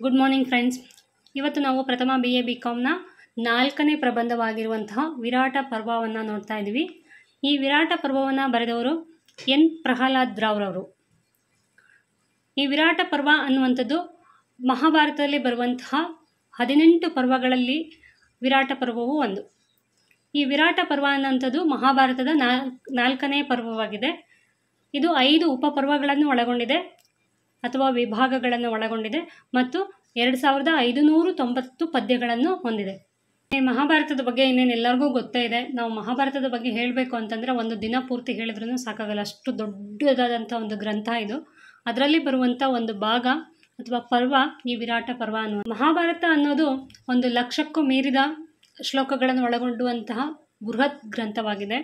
Good morning friends. ಇವತ್ತು ನಾವು ಪ್ರಥಮ BA BComನ 4ನೇ ಪ್ರಬಂಧವಾಗಿರುವಂತಹ ವಿರಾಟ ಪರ್ವವನ್ನು ನೋಡ್ತಾ ಇದ್ದೀವಿ. ಈ ವಿರಾಟ ಪರ್ವವನ್ನು ಬರೆದವರು ಎನ್ ಪ್ರಹ್ಲಾದ್ ರಾವ್ರವರು. ಈ ವಿರಾಟ ಪರ್ವ ಅನ್ನುವಂಥದ್ದು ಮಹಾಭಾರತದಲ್ಲಿ ಬರುವಂತಹ 18 ಪರ್ವಗಳಲ್ಲಿ ವಿರಾಟ ಪರ್ವವು ಒಂದು. ಈ ವಿರಾಟ ಪರ್ವ ಅನ್ನುವಂಥದ್ದು ಮಹಾಭಾರತದ 4ನೇ ಪರ್ವವಾಗಿದೆ. ಇದು 5 ಉಪಪರ್ವಗಳನ್ನು ಒಳಗೊಂಡಿದೆ ಅಥವಾ ವಿಭಾಗಗಳನ್ನು ಒಳಗೊಂಡಿದೆ ಮತ್ತು 2590 ಪದ್ಯಗಳನ್ನು ಹೊಂದಿದೆ. ಈ ಮಹಾಭಾರತದ ಬಗ್ಗೆ ಇನ್ನೇನು ಎಲ್ಲರಿಗೂ ಗೊತ್ತೇ ಇದೆ. ನಾವು ಮಹಾಭಾರತದ ಬಗ್ಗೆ ಹೇಳಬೇಕು ಅಂತಂದರೆ ಒಂದು ದಿನ ಪೂರ್ತಿ ಹೇಳಿದ್ರೂ ಸಾಕಾಗಲ್ಲ, ಅಷ್ಟು ದೊಡ್ಡದಾದಂಥ ಒಂದು ಗ್ರಂಥ ಇದು. ಅದರಲ್ಲಿ ಬರುವಂಥ ಒಂದು ಭಾಗ ಅಥವಾ ಪರ್ವ ಈ ವಿರಾಟ ಪರ್ವ ಅನ್ನುವ. ಮಹಾಭಾರತ ಅನ್ನೋದು 1,00,000ಕ್ಕೂ ಮೀರಿದ ಶ್ಲೋಕಗಳನ್ನು ಒಳಗೊಂಡುವಂತಹ ಬೃಹತ್ ಗ್ರಂಥವಾಗಿದೆ.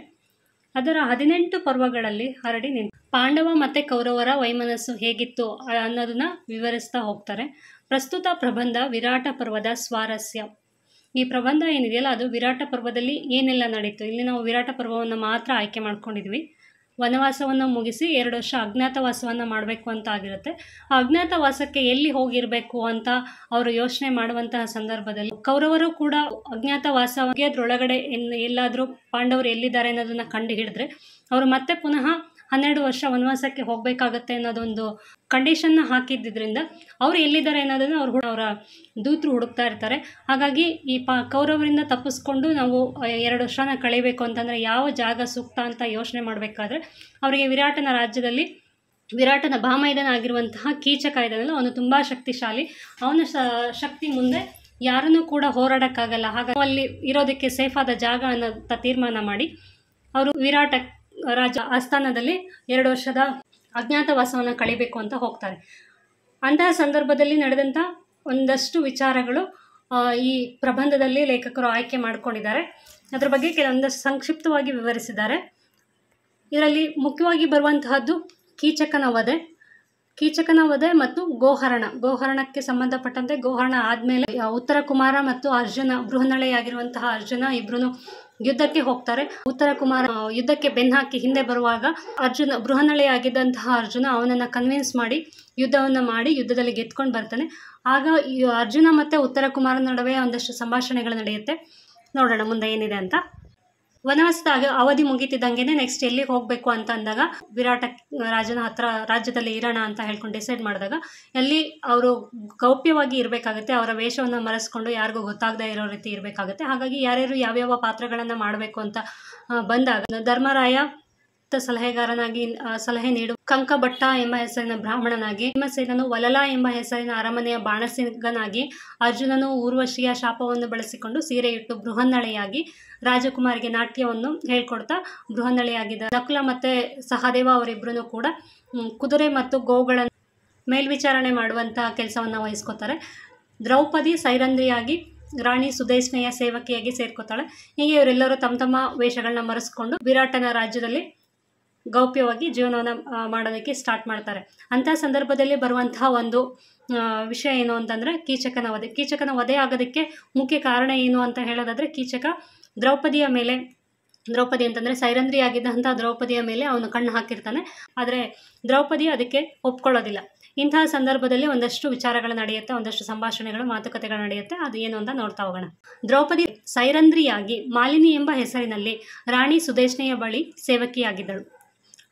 ಅದರ 18 ಪರ್ವಗಳಲ್ಲಿ ಹರಡಿ ನಿಂತು ಪಾಂಡವ ಮತ್ತು ಕೌರವರ ವೈಮನಸ್ಸು ಹೇಗಿತ್ತು ಅನ್ನೋದನ್ನ ವಿವರಿಸ್ತಾ ಹೋಗ್ತಾರೆ. ಪ್ರಸ್ತುತ ಪ್ರಬಂಧ ವಿರಾಟ ಪರ್ವದ ಸ್ವಾರಸ್ಯ. ಈ ಪ್ರಬಂಧ ಏನಿದೆಯಲ್ಲ ಅದು ವಿರಾಟ ಪರ್ವದಲ್ಲಿ ಏನೆಲ್ಲ ನಡೀತು. ಇಲ್ಲಿ ನಾವು ವಿರಾಟ ಪರ್ವವನ್ನು ಮಾತ್ರ ಆಯ್ಕೆ ಮಾಡ್ಕೊಂಡಿದ್ವಿ. ವನವಾಸವನ್ನು ಮುಗಿಸಿ 2 ವರ್ಷ ಅಜ್ಞಾತವಾಸವನ್ನು ಮಾಡಬೇಕು ಅಂತ ಆಗಿರುತ್ತೆ. ಆ ಅಜ್ಞಾತವಾಸಕ್ಕೆ ಎಲ್ಲಿ ಹೋಗಿರಬೇಕು ಅಂತ ಅವರು ಯೋಚನೆ ಮಾಡುವಂತಹ ಸಂದರ್ಭದಲ್ಲಿ ಕೌರವರು ಕೂಡ ಅಜ್ಞಾತವಾಸದೊಳಗಡೆ ಎಲ್ಲಾದರೂ ಪಾಂಡವರು ಎಲ್ಲಿದ್ದಾರೆ ಅನ್ನೋದನ್ನು ಕಂಡು ಹಿಡಿದ್ರೆ ಅವರು ಮತ್ತೆ ಪುನಃ 12 ವರ್ಷ ವನವಾಸಕ್ಕೆ ಹೋಗಬೇಕಾಗತ್ತೆ ಅನ್ನೋದೊಂದು ಕಂಡೀಷನ್ನ ಹಾಕಿದ್ದರಿಂದ ಅವರು ಎಲ್ಲಿದ್ದಾರೆ ಅನ್ನೋದನ್ನು ಅವರ ದೂತರು ಹುಡುಕ್ತಾ ಇರ್ತಾರೆ. ಹಾಗಾಗಿ ಈ ಕೌರವರಿಂದ ತಪ್ಪಿಸ್ಕೊಂಡು ನಾವು 2 ವರ್ಷನ ಕಳೀಬೇಕು ಅಂತಂದರೆ ಯಾವ ಜಾಗ ಸೂಕ್ತ ಅಂತ ಯೋಚನೆ ಮಾಡಬೇಕಾದ್ರೆ ಅವರಿಗೆ ವಿರಾಟನ ರಾಜ್ಯದಲ್ಲಿ ವಿರಾಟನ ಭಾಮೈದನ ಆಗಿರುವಂತಹ ಕೀಚಕ ಇದ್ದಾನಲ್ಲ, ಅವನು ತುಂಬ ಶಕ್ತಿಶಾಲಿ. ಅವನ ಶಕ್ತಿ ಮುಂದೆ ಯಾರನ್ನೂ ಕೂಡ ಹೋರಾಡೋಕ್ಕಾಗಲ್ಲ. ಹಾಗಾಗಿ ಅಲ್ಲಿ ಇರೋದಕ್ಕೆ ಸೇಫಾದ ಜಾಗ ಅನ್ನೋ ತೀರ್ಮಾನ ಮಾಡಿ ಅವರು ವಿರಾಟ ರಾಜ ಆಸ್ಥಾನದಲ್ಲಿ 2 ವರ್ಷದ ಅಜ್ಞಾತವಾಸವನ್ನು ಕಳಿಬೇಕು ಅಂತ ಹೋಗ್ತಾರೆ. ಅಂತಹ ಸಂದರ್ಭದಲ್ಲಿ ನಡೆದಂಥ ಒಂದಷ್ಟು ವಿಚಾರಗಳು ಈ ಪ್ರಬಂಧದಲ್ಲಿ ಲೇಖಕರು ಆಯ್ಕೆ ಮಾಡಿಕೊಂಡಿದ್ದಾರೆ. ಅದರ ಬಗ್ಗೆ ಕೆಲವೊಂದಷ್ಟು ಸಂಕ್ಷಿಪ್ತವಾಗಿ ವಿವರಿಸಿದ್ದಾರೆ. ಇದರಲ್ಲಿ ಮುಖ್ಯವಾಗಿ ಬರುವಂತಹದ್ದು ಕೀಚಕನ ವಧೆ ಮತ್ತು ಗೋಹರಣಕ್ಕೆ ಸಂಬಂಧಪಟ್ಟಂತೆ ಗೋಹರಣ ಆದಮೇಲೆ ಉತ್ತರ ಕುಮಾರ ಮತ್ತು ಅರ್ಜುನ, ಬೃಹನ್ನಳೆಯಾಗಿರುವಂತಹ ಅರ್ಜುನ ಇಬ್ಬರೂ ಯುದ್ಧಕ್ಕೆ ಹೋಗ್ತಾರೆ. ಉತ್ತರ ಕುಮಾರ ಯುದ್ಧಕ್ಕೆ ಬೆನ್ನಹಾಕಿ ಹಿಂದೆ ಬರುವಾಗ ಬೃಹನ್ನಳೆಯಾಗಿದ್ದಂತಹ ಅರ್ಜುನ ಅವನನ್ನು ಕನ್ವಿನ್ಸ್ ಮಾಡಿ ಯುದ್ಧದಲ್ಲಿ ಗೆದ್ಕೊಂಡು ಬರ್ತಾನೆ. ಆಗ ಅರ್ಜುನ ಮತ್ತು ಉತ್ತರ ಕುಮಾರನ ನಡುವೆ ಒಂದಷ್ಟು ಸಂಭಾಷಣೆಗಳು ನಡೆಯುತ್ತೆ. ನೋಡೋಣ ಮುಂದೆ ಏನಿದೆ ಅಂತ. ವನವಾಸದ ಅವಧಿ ಮುಗಿತಿದ್ದಂಗೆ ನೆಕ್ಸ್ಟ್ ಎಲ್ಲಿಗೆ ಹೋಗಬೇಕು ಅಂತ ಅಂದಾಗ ವಿರಾಟ ರಾಜನ ಹತ್ರ ರಾಜ್ಯದಲ್ಲಿ ಇರೋಣ ಅಂತ ಹೇಳ್ಕೊಂಡು ಡಿಸೈಡ್ ಮಾಡಿದಾಗ ಅಲ್ಲಿ ಅವರು ಗೌಪ್ಯವಾಗಿ ಇರಬೇಕಾಗುತ್ತೆ. ಅವರ ವೇಷವನ್ನು ಮರೆಸ್ಕೊಂಡು ಯಾರಿಗೂ ಗೊತ್ತಾಗದೇ ಇರೋ ರೀತಿ ಇರಬೇಕಾಗುತ್ತೆ. ಹಾಗಾಗಿ ಯಾರ್ಯಾರು ಯಾವ್ಯಾವ ಪಾತ್ರಗಳನ್ನು ಮಾಡಬೇಕು ಅಂತ ಬಂದಾಗ ಧರ್ಮರಾಯ ಸಲಹೆಗಾರನಾಗಿ ಸಲಹೆ ನೀಡು, ಕಂಕಭಟ್ಟ ಎಂಬ ಹೆಸರಿನ ಬ್ರಾಹ್ಮಣನಾಗಿ, ಭೀಮಸೇನನು ವಲಲ ಎಂಬ ಹೆಸರಿನ ಅರಮನೆಯ ಬಾಣಸಿಗನಾಗಿ, ಅರ್ಜುನನು ಊರ್ವಶಿಯ ಶಾಪವನ್ನು ಬಳಸಿಕೊಂಡು ಸೀರೆಯಿಟ್ಟು ಬೃಹನ್ನಳೆಯಾಗಿ, ರಾಜಕುಮಾರಿಗೆ ನಾಟ್ಯವನ್ನು ಹೇಳ್ಕೊಡ್ತಾ ಬೃಹನ್ನಳೆಯಾಗಿದ್ದ ನಕುಲ ಮತ್ತು ಸಹದೇವ ಅವರಿಬ್ಬರೂ ಕೂಡ ಕುದುರೆ ಮತ್ತು ಗೋಗಳನ್ನು ಮೇಲ್ವಿಚಾರಣೆ ಮಾಡುವಂತಹ ಕೆಲಸವನ್ನು ವಹಿಸ್ಕೋತಾರೆ. ದ್ರೌಪದಿ ಸೈರಂಧ್ರಿಯಾಗಿ ರಾಣಿ ಸುದೇಶ್ನೆಯ ಸೇವಕಿಯಾಗಿ ಸೇರ್ಕೋತಾಳೆ. ಹೀಗೆ ಇವರೆಲ್ಲರೂ ತಮ್ಮ ವೇಷಗಳನ್ನ ಮರೆಸ್ಕೊಂಡು ವಿರಾಟನ ರಾಜ್ಯದಲ್ಲಿ ಗೌಪ್ಯವಾಗಿ ಜೀವನವನ್ನು ಮಾಡೋದಕ್ಕೆ ಸ್ಟಾರ್ಟ್ ಮಾಡ್ತಾರೆ. ಅಂತಹ ಸಂದರ್ಭದಲ್ಲಿ ಬರುವಂತಹ ಒಂದು ವಿಷಯ ಏನು ಅಂತಂದರೆ ಕೀಚಕನ ವಧೆ ಆಗೋದಕ್ಕೆ ಮುಖ್ಯ ಕಾರಣ ಏನು ಅಂತ ಹೇಳೋದಾದರೆ ದ್ರೌಪದಿ ಅಂತಂದರೆ ಸೈರಂಧ್ರಿ ಆಗಿದ್ದಂಥ ದ್ರೌಪದಿಯ ಮೇಲೆ ಅವನು ಕಣ್ಣು ಹಾಕಿರ್ತಾನೆ. ಆದರೆ ದ್ರೌಪದಿ ಅದಕ್ಕೆ ಒಪ್ಕೊಳ್ಳೋದಿಲ್ಲ. ಇಂತಹ ಸಂದರ್ಭದಲ್ಲಿ ಒಂದಷ್ಟು ವಿಚಾರಗಳು ನಡೆಯುತ್ತೆ, ಒಂದಷ್ಟು ಸಂಭಾಷಣೆಗಳು ಮಾತುಕತೆಗಳು ನಡೆಯುತ್ತೆ. ಅದು ಏನು ಅಂತ ನೋಡ್ತಾ ಹೋಗೋಣ. ದ್ರೌಪದಿ ಸೈರಂಧ್ರಿಯಾಗಿ ಮಾಲಿನಿ ಎಂಬ ಹೆಸರಿನಲ್ಲಿ ರಾಣಿ ಸುದೇಶ್ನೆಯ ಬಳಿ ಸೇವಕಿಯಾಗಿದ್ದಳು.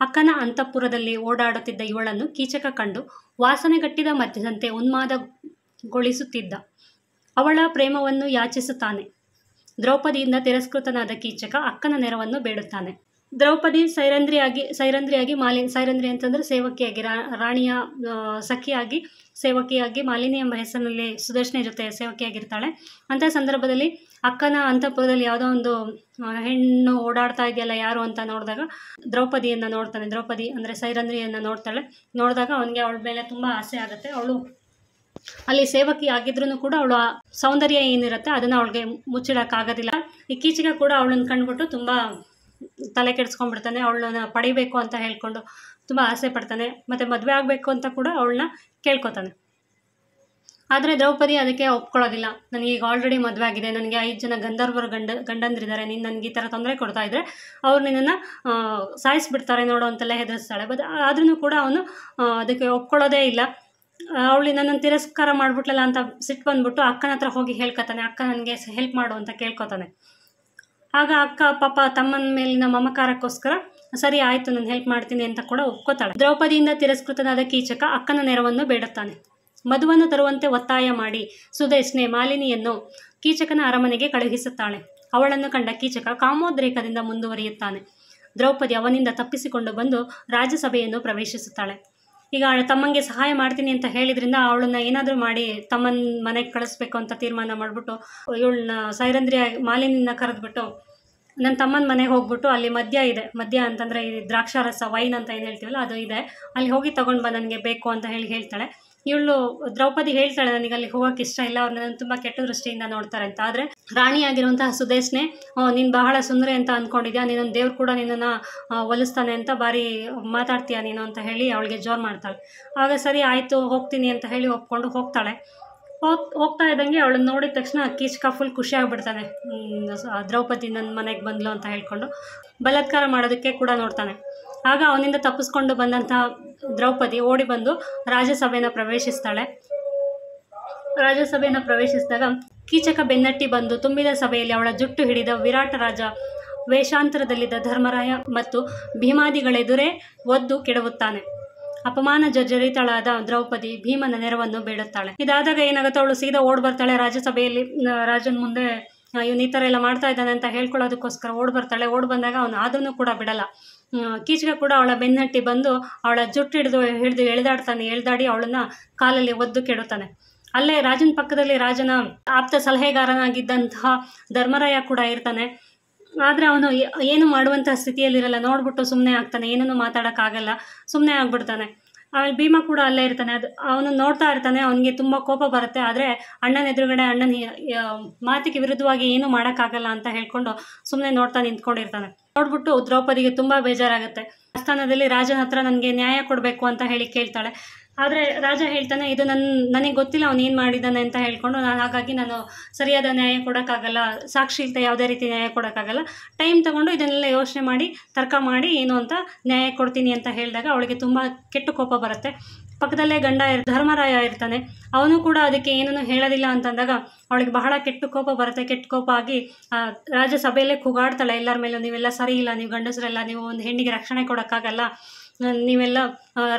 ಅಕ್ಕನ ಅಂತಃಪುರದಲ್ಲಿ ಓಡಾಡುತ್ತಿದ್ದ ಇವಳನ್ನು ಕೀಚಕ ಕಂಡು ವಾಸನೆಗಟ್ಟಿದ ಮಧ್ಯದಂತೆ ಉನ್ಮಾದಗೊಳಿಸುತ್ತಿದ್ದ. ಅವಳ ಪ್ರೇಮವನ್ನು ಯಾಚಿಸುತ್ತಾನೆ. ದ್ರೌಪದಿಯಿಂದ ತಿರಸ್ಕೃತನಾದ ಕೀಚಕ ಅಕ್ಕನ ನೆರವನ್ನು ಬೇಡುತ್ತಾನೆ. ದ್ರೌಪದಿ ಸೈರಂಧ್ರಿಯಾಗಿ ಸೈರಂಧ್ರಿ ಅಂತಂದರೆ ಸೇವಕಿಯಾಗಿ, ರಾಣಿಯ ಸೇವಕಿಯಾಗಿ ಮಾಲಿನಿ ಎಂಬ ಹೆಸರಿನಲ್ಲಿ ಸುದರ್ಶನ ಜೊತೆ ಸೇವಕಿಯಾಗಿರ್ತಾಳೆ. ಅಂಥ ಸಂದರ್ಭದಲ್ಲಿ ಅಕ್ಕನ ಅಂತಃಪುರದಲ್ಲಿ ಯಾವುದೋ ಒಂದು ಹೆಣ್ಣು ಓಡಾಡ್ತಾ ಇದೆಯಲ್ಲ ಯಾರು ಅಂತ ನೋಡಿದಾಗ ದ್ರೌಪದಿಯನ್ನು ನೋಡ್ತಾನೆ. ದ್ರೌಪದಿ ಅಂದರೆ ಸೈರಂಧ್ರಿಯನ್ನು ನೋಡಿದಾಗ ಅವನಿಗೆ ಅವಳ ಮೇಲೆ ತುಂಬ ಆಸೆ ಆಗುತ್ತೆ. ಅವಳು ಅಲ್ಲಿ ಸೇವಕಿ ಆಗಿದ್ರೂ ಕೂಡ ಅವಳು ಸೌಂದರ್ಯ ಏನಿರುತ್ತೆ ಅದನ್ನು ಅವಳಿಗೆ ಮುಚ್ಚಿಡೋಕ್ಕಾಗೋದಿಲ್ಲ. ಈ ಕೀಚಕ ಕೂಡ ಅವಳನ್ನು ಕಂಡುಬಿಟ್ಟು ತುಂಬ ತಲೆ ಕೆಡಿಸ್ಕೊಂಡ್ಬಿಡ್ತಾನೆ. ಅವಳನ್ನ ಪಡಿಬೇಕು ಅಂತ ಹೇಳ್ಕೊಂಡು ತುಂಬ ಆಸೆ ಪಡ್ತಾನೆ. ಮತ್ತು ಮದುವೆ ಆಗಬೇಕು ಅಂತ ಕೂಡ ಅವಳನ್ನ ಕೇಳ್ಕೊತಾನೆ. ಆದರೆ ದ್ರೌಪದಿ ಅದಕ್ಕೆ ಒಪ್ಕೊಳ್ಳೋದಿಲ್ಲ. ನನಗೀಗ ಆಲ್ರೆಡಿ ಮದುವೆ ಆಗಿದೆ, ನನಗೆ 5 ಜನ ಗಂಧರ್ವರ ಗಂಡಂದ್ರಿದ್ದಾರೆ, ನೀನು ನನಗೆ ಈ ಥರ ತೊಂದರೆ ಕೊಡ್ತಾ ಇದ್ದರೆ ಅವ್ರು ನಿನ್ನನ್ನು ಸಾಯಿಸಿಬಿಡ್ತಾರೆ ನೋಡು ಅಂತೆಲ್ಲ ಹೆದರಿಸ್ತಾಳೆ. ಆದ್ರೂ ಕೂಡ ಅವನು ಅದಕ್ಕೆ ಒಪ್ಕೊಳ್ಳೋದೇ ಇಲ್ಲ. ಅವಳು ನನ್ನನ್ನು ತಿರಸ್ಕಾರ ಮಾಡಿಬಿಟ್ಲಲ್ಲ ಅಂತ ಸಿಟ್ಟು ಬಂದ್ಬಿಟ್ಟು ಅಕ್ಕನ ಹತ್ರ ಹೋಗಿ ಹೇಳ್ಕೊತಾನೆ, ಅಕ್ಕ ನನಗೆ ಹೆಲ್ಪ್ ಮಾಡು ಅಂತ ಕೇಳ್ಕೊತಾನೆ. ಆಗ ಅಕ್ಕ ಪಾಪ ತಮ್ಮನ ಮೇಲಿನ ಮಮಕಾರಕ್ಕೋಸ್ಕರ ಸರಿ ಆಯಿತು ನಾನು ಹೆಲ್ಪ್ ಮಾಡ್ತೀನಿ ಅಂತ ಕೂಡ ಒಪ್ಕೋತಾಳೆ. ದ್ರೌಪದಿಯಿಂದ ತಿರಸ್ಕೃತನಾದ ಕೀಚಕ ಅಕ್ಕನ ನೆರವನ್ನು ಬೇಡುತ್ತಾನೆ. ಮಧುವನ್ನು ತರುವಂತೆ ಒತ್ತಾಯ ಮಾಡಿ ಸುದೇಶ್ನೆ ಮಾಲಿನಿಯನ್ನು ಕೀಚಕನ ಅರಮನೆಗೆ ಕಳುಹಿಸುತ್ತಾಳೆ. ಅವಳನ್ನು ಕಂಡ ಕೀಚಕ ಕಾಮೋದ್ರೇಕದಿಂದ ಮುಂದುವರಿಯುತ್ತಾನೆ. ದ್ರೌಪದಿ ಅವನಿಂದ ತಪ್ಪಿಸಿಕೊಂಡು ಬಂದು ರಾಜಸಭೆಯನ್ನು ಪ್ರವೇಶಿಸುತ್ತಾಳೆ. ಈಗ ತಮ್ಮಂಗೆ ಸಹಾಯ ಮಾಡ್ತೀನಿ ಅಂತ ಹೇಳಿದ್ರಿಂದ ಅವಳನ್ನ ಏನಾದರೂ ಮಾಡಿ ತಮ್ಮನ ಮನೆಗೆ ಕಳಿಸ್ಬೇಕು ಅಂತ ತೀರ್ಮಾನ ಮಾಡಿಬಿಟ್ಟು ಇವಳನ್ನ ಸೈರಂಧ್ರಿಯ ಮಾಲಿನಿನ ಕರೆದ್ಬಿಟ್ಟು ನನ್ನ ತಮ್ಮನ ಮನೆಗೆ ಹೋಗ್ಬಿಟ್ಟು ಅಲ್ಲಿ ಮದ್ಯ ಇದೆ, ಮದ್ಯ ಅಂತಂದರೆ ಈ ದ್ರಾಕ್ಷಾರಸ ವೈನ್ ಅಂತ ಏನು ಹೇಳ್ತೀವಲ್ಲ ಅದು ಇದೆ, ಅಲ್ಲಿ ಹೋಗಿ ತೊಗೊಂಡು ಬಾ ನನಗೆ ಬೇಕು ಅಂತ ಹೇಳ್ತಾಳೆ. ಇವಳು ದ್ರೌಪದಿ ಹೇಳ್ತಾಳೆ ನನಗೆ ಅಲ್ಲಿ ಹೋಗೋಕೆ ಇಷ್ಟ ಇಲ್ಲ, ಅವ್ರು ನನ್ನ ತುಂಬ ಕೆಟ್ಟ ದೃಷ್ಟಿಯಿಂದ ನೋಡ್ತಾರೆ ಅಂತ. ಆದರೆ ರಾಣಿಯಾಗಿರುವಂತಹ ಸುದೇಶ್ನೆ ನೀನು ಬಹಳ ಸುಂದರಿ ಅಂತ ಅಂದ್ಕೊಂಡಿದ್ಯಾ, ನೀನೊಂದು ದೇವ್ರು ಕೂಡ ನಿನ್ನನ್ನು ಒಲಿಸ್ತಾನೆ ಅಂತ ಭಾರಿ ಮಾತಾಡ್ತೀಯ ನೀನು ಅಂತ ಹೇಳಿ ಅವಳಿಗೆ ಜೋರು ಮಾಡ್ತಾಳೆ. ಆಗ ಸರಿ ಆಯಿತು ಹೋಗ್ತೀನಿ ಅಂತ ಹೇಳಿ ಒಪ್ಕೊಂಡು ಹೋಗ್ತಾಳೆ. ಹೋಗ್ತಾ ಇದ್ದಂಗೆ ಅವಳನ್ನ ನೋಡಿದ ತಕ್ಷಣ ಕೀಚಕ ಫುಲ್ ಖುಷಿ ಆಗಿಬಿಡ್ತಾನೆ. ದ್ರೌಪದಿ ನನ್ನ ಮನೆಗೆ ಬಂದ್ಲು ಅಂತ ಹೇಳ್ಕೊಂಡು ಬಲಾತ್ಕಾರ ಮಾಡೋದಕ್ಕೆ ಕೂಡ ನೋಡ್ತಾನೆ. ಆಗ ಅವನಿಂದ ತಪ್ಪಿಸ್ಕೊಂಡು ಬಂದಂತಹ ದ್ರೌಪದಿ ಓಡಿ ಬಂದು ರಾಜಸಭೆನ ಪ್ರವೇಶಿಸ್ತಾಳೆ. ರಾಜಸಭೆಯನ್ನು ಪ್ರವೇಶಿಸಿದಾಗ ಕೀಚಕ ಬೆನ್ನಟ್ಟಿ ಬಂದು ತುಂಬಿದ ಸಭೆಯಲ್ಲಿ ಅವಳ ಜುಟ್ಟು ಹಿಡಿದ ವಿರಾಟ ರಾಜ ವೇಷಾಂತರದಲ್ಲಿದ್ದ ಧರ್ಮರಾಯ ಮತ್ತು ಭೀಮಾದಿಗಳೆದುರೇ ಒದ್ದು ಕೆಡವುತ್ತಾನೆ. ಅಪಮಾನ ಜರ್ಜರಿತಳಾದ ದ್ರೌಪದಿ ಭೀಮನ ನೆರವನ್ನು ಬೇಡುತ್ತಾಳೆ. ಇದಾದಾಗ ಏನಾಗುತ್ತೆ, ಅವಳು ಸೀದಾ ಓಡ್ ಬರ್ತಾಳೆ ರಾಜ್ಯಸಭೆಯಲ್ಲಿ ರಾಜನ ಮುಂದೆ ಇವನು ಈ ಥರ ಎಲ್ಲ ಮಾಡ್ತಾ ಇದ್ದಾನೆ ಅಂತ ಹೇಳ್ಕೊಳ್ಳೋದಕ್ಕೋಸ್ಕರ ಓಡ್ ಬರ್ತಾಳೆ. ಓಡ್ ಬಂದಾಗ ಅವನು ಅದನ್ನು ಕೂಡ ಬಿಡಲ್ಲ. ಕೀಚಕ ಕೂಡ ಅವಳ ಬೆನ್ನಟ್ಟಿ ಬಂದು ಅವಳ ಜುಟ್ಟು ಹಿಡಿದು ಎಳೆದಾಡಿ ಅವಳನ್ನ ಕಾಲಲ್ಲಿ ಒದ್ದು ಕೆಡುತ್ತಾನೆ. ಅಲ್ಲೇ ರಾಜನ ಪಕ್ಕದಲ್ಲಿ ರಾಜನ ಆಪ್ತ ಸಲಹೆಗಾರನಾಗಿದ್ದಂತಹ ಧರ್ಮರಾಯ ಕೂಡ ಇರ್ತಾನೆ. ಆದರೆ ಅವನು ಏನು ಮಾಡುವಂತಹ ಸ್ಥಿತಿಯಲ್ಲಿರಲ್ಲ, ನೋಡ್ಬಿಟ್ಟು ಸುಮ್ಮನೆ ಆಗ್ತಾನೆ, ಏನನ್ನೂ ಮಾತಾಡೋಕ್ಕಾಗಲ್ಲ, ಸುಮ್ಮನೆ ಆಗ್ಬಿಡ್ತಾನೆ. ಆಮೇಲೆ ಭೀಮ ಕೂಡ ಅಲ್ಲೇ ಇರ್ತಾನೆ. ಅವನು ನೋಡ್ತಾ ಇರ್ತಾನೆ, ಅವನಿಗೆ ತುಂಬ ಕೋಪ ಬರುತ್ತೆ. ಆದರೆ ಅಣ್ಣನ ಎದುರುಗಡೆ ಅಣ್ಣನ ಮಾತಿಗೆ ವಿರುದ್ಧವಾಗಿ ಏನೂ ಮಾಡೋಕ್ಕಾಗಲ್ಲ ಅಂತ ಹೇಳ್ಕೊಂಡು ಸುಮ್ಮನೆ ನೋಡ್ತಾ ನಿಂತ್ಕೊಂಡಿರ್ತಾನೆ. ನೋಡ್ಬಿಟ್ಟು ದ್ರೌಪದಿಗೆ ತುಂಬ ಬೇಜಾರಾಗುತ್ತೆ. ಆಸ್ಥಾನದಲ್ಲಿ ರಾಜನ ಹತ್ರ ನನಗೆ ನ್ಯಾಯ ಕೊಡಬೇಕು ಅಂತ ಹೇಳಿ ಕೇಳ್ತಾಳೆ. ಆದರೆ ರಾಜ ಹೇಳ್ತಾನೆ, ಇದು ನನಗೆ ಗೊತ್ತಿಲ್ಲ ಅವನು ಏನು ಮಾಡಿದ್ದಾನೆ ಅಂತ ಹೇಳ್ಕೊಂಡು ಹಾಗಾಗಿ ನಾನು ಸರಿಯಾದ ನ್ಯಾಯ ಕೊಡೋಕ್ಕಾಗಲ್ಲ, ಸಾಕ್ಷಿ ಇಲ್ಲದೆ ಯಾವುದೇ ರೀತಿ ನ್ಯಾಯ ಕೊಡೋಕ್ಕಾಗಲ್ಲ, ಟೈಮ್ ತೊಗೊಂಡು ಇದನ್ನೆಲ್ಲ ಯೋಚನೆ ಮಾಡಿ ತರ್ಕ ಮಾಡಿ ಏನು ಅಂತ ನ್ಯಾಯ ಕೊಡ್ತೀನಿ ಅಂತ ಹೇಳಿದಾಗ ಅವಳಿಗೆ ತುಂಬ ಕೆಟ್ಟ ಕೋಪ ಬರುತ್ತೆ. ಪಕ್ಕದಲ್ಲೇ ಗಂಡ ಧರ್ಮರಾಯ ಇರ್ತಾನೆ, ಅವನು ಕೂಡ ಅದಕ್ಕೆ ಏನೂ ಹೇಳೋದಿಲ್ಲ ಅಂತಂದಾಗ ಅವಳಿಗೆ ಬಹಳ ಕೆಟ್ಟ ಕೋಪ ಬರುತ್ತೆ. ಕೆಟ್ಟ ಕೋಪ ಆಗಿ ರಾಜ್ಯಸಭೆಯಲ್ಲೇ ಕೂಗಾಡ್ತಾಳೆ ಎಲ್ಲರ ಮೇಲೂ, ನೀವೆಲ್ಲ ಸರಿ ಇಲ್ಲ, ನೀವು ಗಂಡಸರೆಲ್ಲ, ನೀವು ಒಂದು ಹೆಣ್ಣಿಗೆ ರಕ್ಷಣೆ ಕೊಡೋಕ್ಕಾಗಲ್ಲ, ನೀವೆಲ್ಲ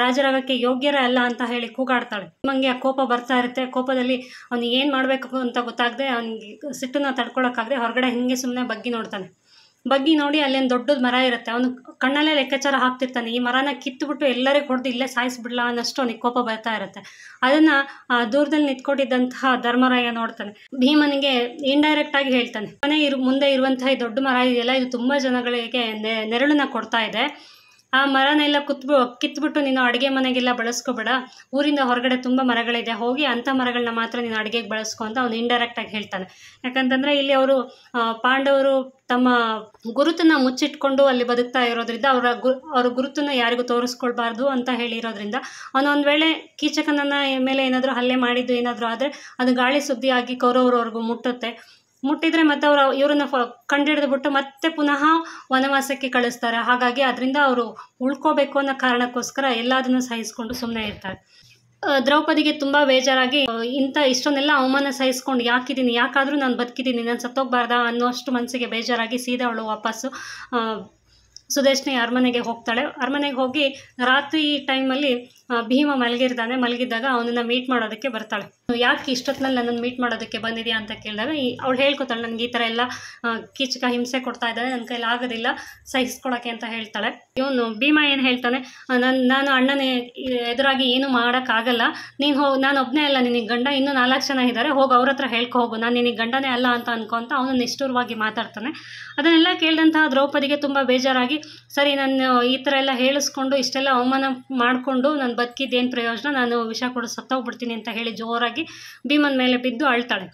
ರಾಜರಾಗಕ್ಕೆ ಯೋಗ್ಯರ ಅಲ್ಲ ಅಂತ ಹೇಳಿ ಕೂಗಾಡ್ತಾಳೆ. ನಿಮಗೆ ಆ ಕೋಪ ಬರ್ತಾ ಇರುತ್ತೆ. ಕೋಪದಲ್ಲಿ ಅವ್ನಿಗೆ ಏನು ಮಾಡಬೇಕು ಅಂತ ಗೊತ್ತಾಗದೆ, ಅವ್ನಿಗೆ ಸಿಟ್ಟನ್ನು ತಡ್ಕೊಳಕ್ಕಾಗದೆ ಹೊರಗಡೆ ಹಿಂಗೆ ಸುಮ್ಮನೆ ಬಗ್ಗಿ ನೋಡಿ ಅಲ್ಲೊಂದು ದೊಡ್ಡದು ಮರ ಇರುತ್ತೆ. ಅವನು ಕಣ್ಣಲ್ಲೇ ಲೆಕ್ಕಾಚಾರ ಹಾಕ್ತಿರ್ತಾನೆ, ಈ ಮರನ ಕಿತ್ತುಬಿಟ್ಟು ಎಲ್ಲರಿಗೂ ಹೊಡೆದು ಇಲ್ಲೇ ಸಾಯಿಸ್ಬಿಡ್ಲಾ ಅನ್ನಷ್ಟು ಅವನಿಗೆ ಕೋಪ ಬರ್ತಾ ಇರುತ್ತೆ. ಅದನ್ನು ದೂರದಲ್ಲಿ ನಿಂತ್ಕೊಂಡಿದ್ದಂತಹ ಧರ್ಮರಾಯ ನೋಡ್ತಾನೆ. ಭೀಮನಿಗೆ ಇಂಡೈರೆಕ್ಟ್ ಆಗಿ ಹೇಳ್ತಾನೆ, ಮುಂದೆ ಇರುವಂತಹ ಈ ದೊಡ್ಡ ಮರ ಇದೆಯಲ್ಲ, ಇದು ತುಂಬ ಜನಗಳಿಗೆ ನೆರಳನ್ನ ಕೊಡ್ತಾ ಇದೆ. ಆ ಮರನೆಲ್ಲ ಕಿತ್ಬಿಟ್ಟು ನೀನು ಅಡುಗೆ ಮನೆಗೆಲ್ಲ ಬಳಸ್ಕೋಬೇಡ, ಊರಿಂದ ಹೊರಗಡೆ ತುಂಬ ಮರಗಳಿದೆ, ಹೋಗಿ ಅಂಥ ಮರಗಳನ್ನ ಮಾತ್ರ ನೀನು ಅಡುಗೆಗೆ ಬಳಸ್ಕೊ ಅಂತ ಅವನು ಇಂಡೈರೆಕ್ಟಾಗಿ ಹೇಳ್ತಾನೆ. ಯಾಕಂತಂದರೆ ಇಲ್ಲಿ ಅವರು ಪಾಂಡವರು ತಮ್ಮ ಗುರುತನ್ನು ಮುಚ್ಚಿಟ್ಕೊಂಡು ಅಲ್ಲಿ ಬದುಕ್ತಾ ಇರೋದ್ರಿಂದ ಅವ್ರ ಗುರುತನ್ನು ಯಾರಿಗೂ ತೋರಿಸ್ಕೊಳ್ಬಾರ್ದು ಅಂತ ಹೇಳಿರೋದ್ರಿಂದ ಅವನು ಒಂದು ವೇಳೆ ಕೀಚಕನನ್ನ ಮೇಲೆ ಏನಾದರೂ ಹಲ್ಲೆ ಮಾಡಿದ್ದು ಏನಾದರೂ ಆದರೆ ಅದು ಗಾಳಿ ಸುದ್ದಿಯಾಗಿ ಕೌರವರವ್ರಿಗೂ ಮುಟ್ಟಿದ್ರೆ ಮತ್ತೆ ಇವ್ರನ್ನ ಕಂಡಿಡಿದ್ಬಿಟ್ಟು ಮತ್ತೆ ಪುನಃ ವನವಾಸಕ್ಕೆ ಕಳಿಸ್ತಾರೆ. ಹಾಗಾಗಿ ಅದರಿಂದ ಅವರು ಉಳ್ಕೋಬೇಕು ಅನ್ನೋ ಕಾರಣಕ್ಕೋಸ್ಕರ ಎಲ್ಲದನ್ನು ಸಹಿಸ್ಕೊಂಡು ಸುಮ್ಮನೆ ಇರ್ತಾರೆ. ದ್ರೌಪದಿಗೆ ತುಂಬ ಬೇಜಾರಾಗಿ ಇಷ್ಟೊಂದೆಲ್ಲ ಅವಮಾನ ಸಹಿಸ್ಕೊಂಡು ಯಾಕಾದರೂ ನಾನು ಬದುಕಿದ್ದೀನಿ, ನಾನು ಸತ್ತೋಗ್ಬಾರ್ದಾ ಅನ್ನೋಷ್ಟು ಮನಸ್ಸಿಗೆ ಬೇಜಾರಾಗಿ ಸೀದಾ ಅವಳು ವಾಪಸ್ಸು ಸುದೇಶ್ನೆ ಅರಮನೆಗೆ ಹೋಗ್ತಾಳೆ. ಅರಮನೆಗೆ ಹೋಗಿ ರಾತ್ರಿ ಟೈಮಲ್ಲಿ ಭೀಮ ಮಲಗಿದ್ದಾಗ ಅವನನ್ನು ಮೀಟ್ ಮಾಡೋದಕ್ಕೆ ಬರ್ತಾಳೆ. ಯಾಕೆ ಇಷ್ಟೊತ್ತಿನಲ್ಲಿ ನನ್ನನ್ನು ಮೀಟ್ ಮಾಡೋದಕ್ಕೆ ಬಂದಿದೆಯಾ ಅಂತ ಕೇಳಿದಾಗ ಅವಳು ಹೇಳ್ಕೊತಾಳೆ, ನನಗೆ ಈ ಥರ ಎಲ್ಲ ಕೀಚಕ ಹಿಂಸೆ ಕೊಡ್ತಾ ಇದ್ದಾನೆ, ನನ್ನ ಕೈಲಿ ಆಗೋದಿಲ್ಲ ಸಹಿಸ್ಕೊಳಕ್ಕೆ ಅಂತ ಹೇಳ್ತಾಳೆ. ಇವನು ಭೀಮ ಏನು ಹೇಳ್ತಾನೆ, ನಾನು ಅಣ್ಣನ ಎದುರಾಗಿ ಏನು ಮಾಡೋಕ್ಕಾಗಲ್ಲ, ನಾನು ಒಬ್ಬನೇ ಅಲ್ಲ, ನಿನಗೆ ಗಂಡ ಇನ್ನೂ 4 ಜನ ಇದ್ದಾರೆ, ಹೋಗಿ ಅವ್ರ ಹತ್ರ ಹೋಗು, ನಾನು ನಿನಗೆ ಗಂಡನೇ ಅಲ್ಲ ಅಂತ ಅನ್ಕೊಂತ ಅವನು ನಿಷ್ಠುರವಾಗಿ ಮಾತಾಡ್ತಾನೆ. ಅದನ್ನೆಲ್ಲ ಕೇಳಿದಂತಹ ದ್ರೌಪದಿಗೆ ತುಂಬ ಬೇಜಾರಾಗಿ, ಸರಿ ನಾನು ಈ ಥರ ಎಲ್ಲ ಹೇಳಿಸ್ಕೊಂಡು ಇಷ್ಟೆಲ್ಲ ಅವಮಾನ ಮಾಡಿಕೊಂಡು ನಾನು ಬದುಕಿದ್ದೇನು ಪ್ರಯೋಜನ, ನಾನು ವಿಷ ಕೊಡು ಸತ್ತೋಗ್ಬಿಡ್ತೀನಿ ಅಂತ ಹೇಳಿ ಜೋರಾಗಿ ಭೀಮನ ಮೇಲೆ ಬಿದ್ದು ಅಳ್ತಾಳೆ.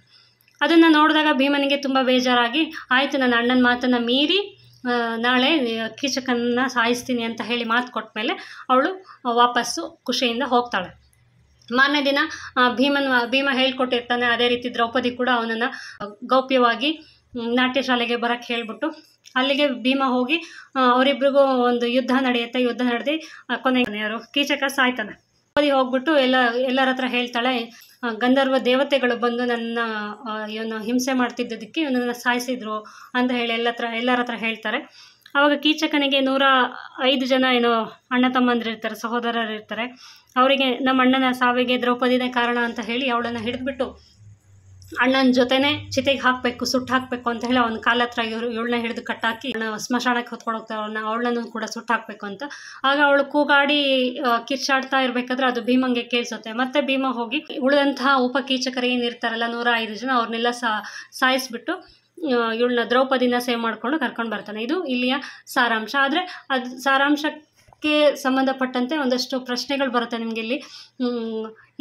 ಅದನ್ನು ನೋಡಿದಾಗ ಭೀಮನಿಗೆ ತುಂಬ ಬೇಜಾರಾಗಿ, ಆಯಿತು ನನ್ನ ಅಣ್ಣನ ಮಾತನ್ನು ಮೀರಿ ನಾಳೆ ಕೀಚಕನನ್ನ ಸಾಯಿಸ್ತೀನಿ ಅಂತ ಹೇಳಿ ಮಾತು ಕೊಟ್ಟ ಮೇಲೆ ಅವಳು ವಾಪಸ್ಸು ಖುಷಿಯಿಂದ ಹೋಗ್ತಾಳೆ. ಮಾರನೇ ದಿನ ಭೀಮ ಹೇಳ್ಕೊಟ್ಟಿರ್ತಾನೆ, ಅದೇ ರೀತಿ ದ್ರೌಪದಿ ಕೂಡ ಅವನನ್ನು ಗೌಪ್ಯವಾಗಿ ನಾಟ್ಯ ಶಾಲೆಗೆ ಬರೋಕ್ಕೆ ಹೇಳಿಬಿಟ್ಟು ಅಲ್ಲಿಗೆ ಭೀಮ ಹೋಗಿ ಅವರಿಬ್ಬರಿಗೂ ಒಂದು ಯುದ್ಧ ನಡೆಯುತ್ತೆ. ಯುದ್ಧ ನಡೆದು ಕೊನೆಗೆ ಕೀಚಕ ಸಾಯ್ತಾನೆ. ಹೋಗ್ಬಿಟ್ಟು ಎಲ್ಲರ ಹತ್ರ ಹೇಳ್ತಾಳೆ, ಗಂಧರ್ವ ದೇವತೆಗಳು ಬಂದು ನನ್ನ ಇವನು ಹಿಂಸೆ ಮಾಡ್ತಿದ್ದದಕ್ಕೆ ಇವನನ್ನು ಸಾಯಿಸಿದ್ರು ಅಂತ ಹೇಳಿ ಎಲ್ಲರ ಹತ್ರ ಹೇಳ್ತಾರೆ. ಆವಾಗ ಕೀಚಕನಿಗೆ 105 ಜನ ಏನೋ ಅಣ್ಣ ತಮ್ಮಂದಿರಿರ್ತಾರೆ, ಸಹೋದರರಿರ್ತಾರೆ. ಅವರಿಗೆ ನಮ್ಮ ಅಣ್ಣನ ಸಾವಿಗೆ ದ್ರೌಪದಿನೇ ಕಾರಣ ಅಂತ ಹೇಳಿ ಅವಳನ್ನು ಹಿಡಿದ್ಬಿಟ್ಟು ಅಣ್ಣನ ಜೊತೆನೇ ಚಿತೆಗೆ ಹಾಕಬೇಕು, ಸುಟ್ಟು ಹಾಕಬೇಕು ಅಂತ ಹೇಳಿ ಅವನ ಕಾಲ ಹತ್ರ ಇವಳನ್ನ ಹಿಡಿದು ಕಟ್ಟಾಕಿ ಸ್ಮಶಾನಕ್ಕೆ ಹೊತ್ಕೊಂಡು ಹೋಗ್ತಾರೆ. ಅವಳನ್ನು ಕೂಡ ಸುಟ್ಟು ಹಾಕಬೇಕು ಅಂತ. ಆಗ ಅವಳು ಕೂಗಾಡಿ ಕಿರ್ಚಾಡ್ತಾ ಇರಬೇಕಾದ್ರೆ ಅದು ಭೀಮಂಗೆ ಕೇಳಿಸುತ್ತೆ. ಮತ್ತೆ ಭೀಮ ಹೋಗಿ ಉಳಿದಂತಹ ಉಪಕೀಚಕರು ಏನಿರ್ತಾರಲ್ಲ 105 ಜನ ಅವ್ರನ್ನೆಲ್ಲ ಸಾಯಿಸ್ಬಿಟ್ಟು ಇವಳನ್ನ ದ್ರೌಪದಿನ ಸೇವ್ ಮಾಡಿಕೊಂಡು ಕರ್ಕೊಂಡು ಬರ್ತಾನೆ. ಇದು ಇಲ್ಲಿಯ ಸಾರಾಂಶ. ಆದರೆ ಅದು ಸಾರಾಂಶಕ್ಕೆ ಸಂಬಂಧಪಟ್ಟಂತೆ ಒಂದಷ್ಟು ಪ್ರಶ್ನೆಗಳು ಬರುತ್ತೆ ನಿಮಗೆ ಇಲ್ಲಿ.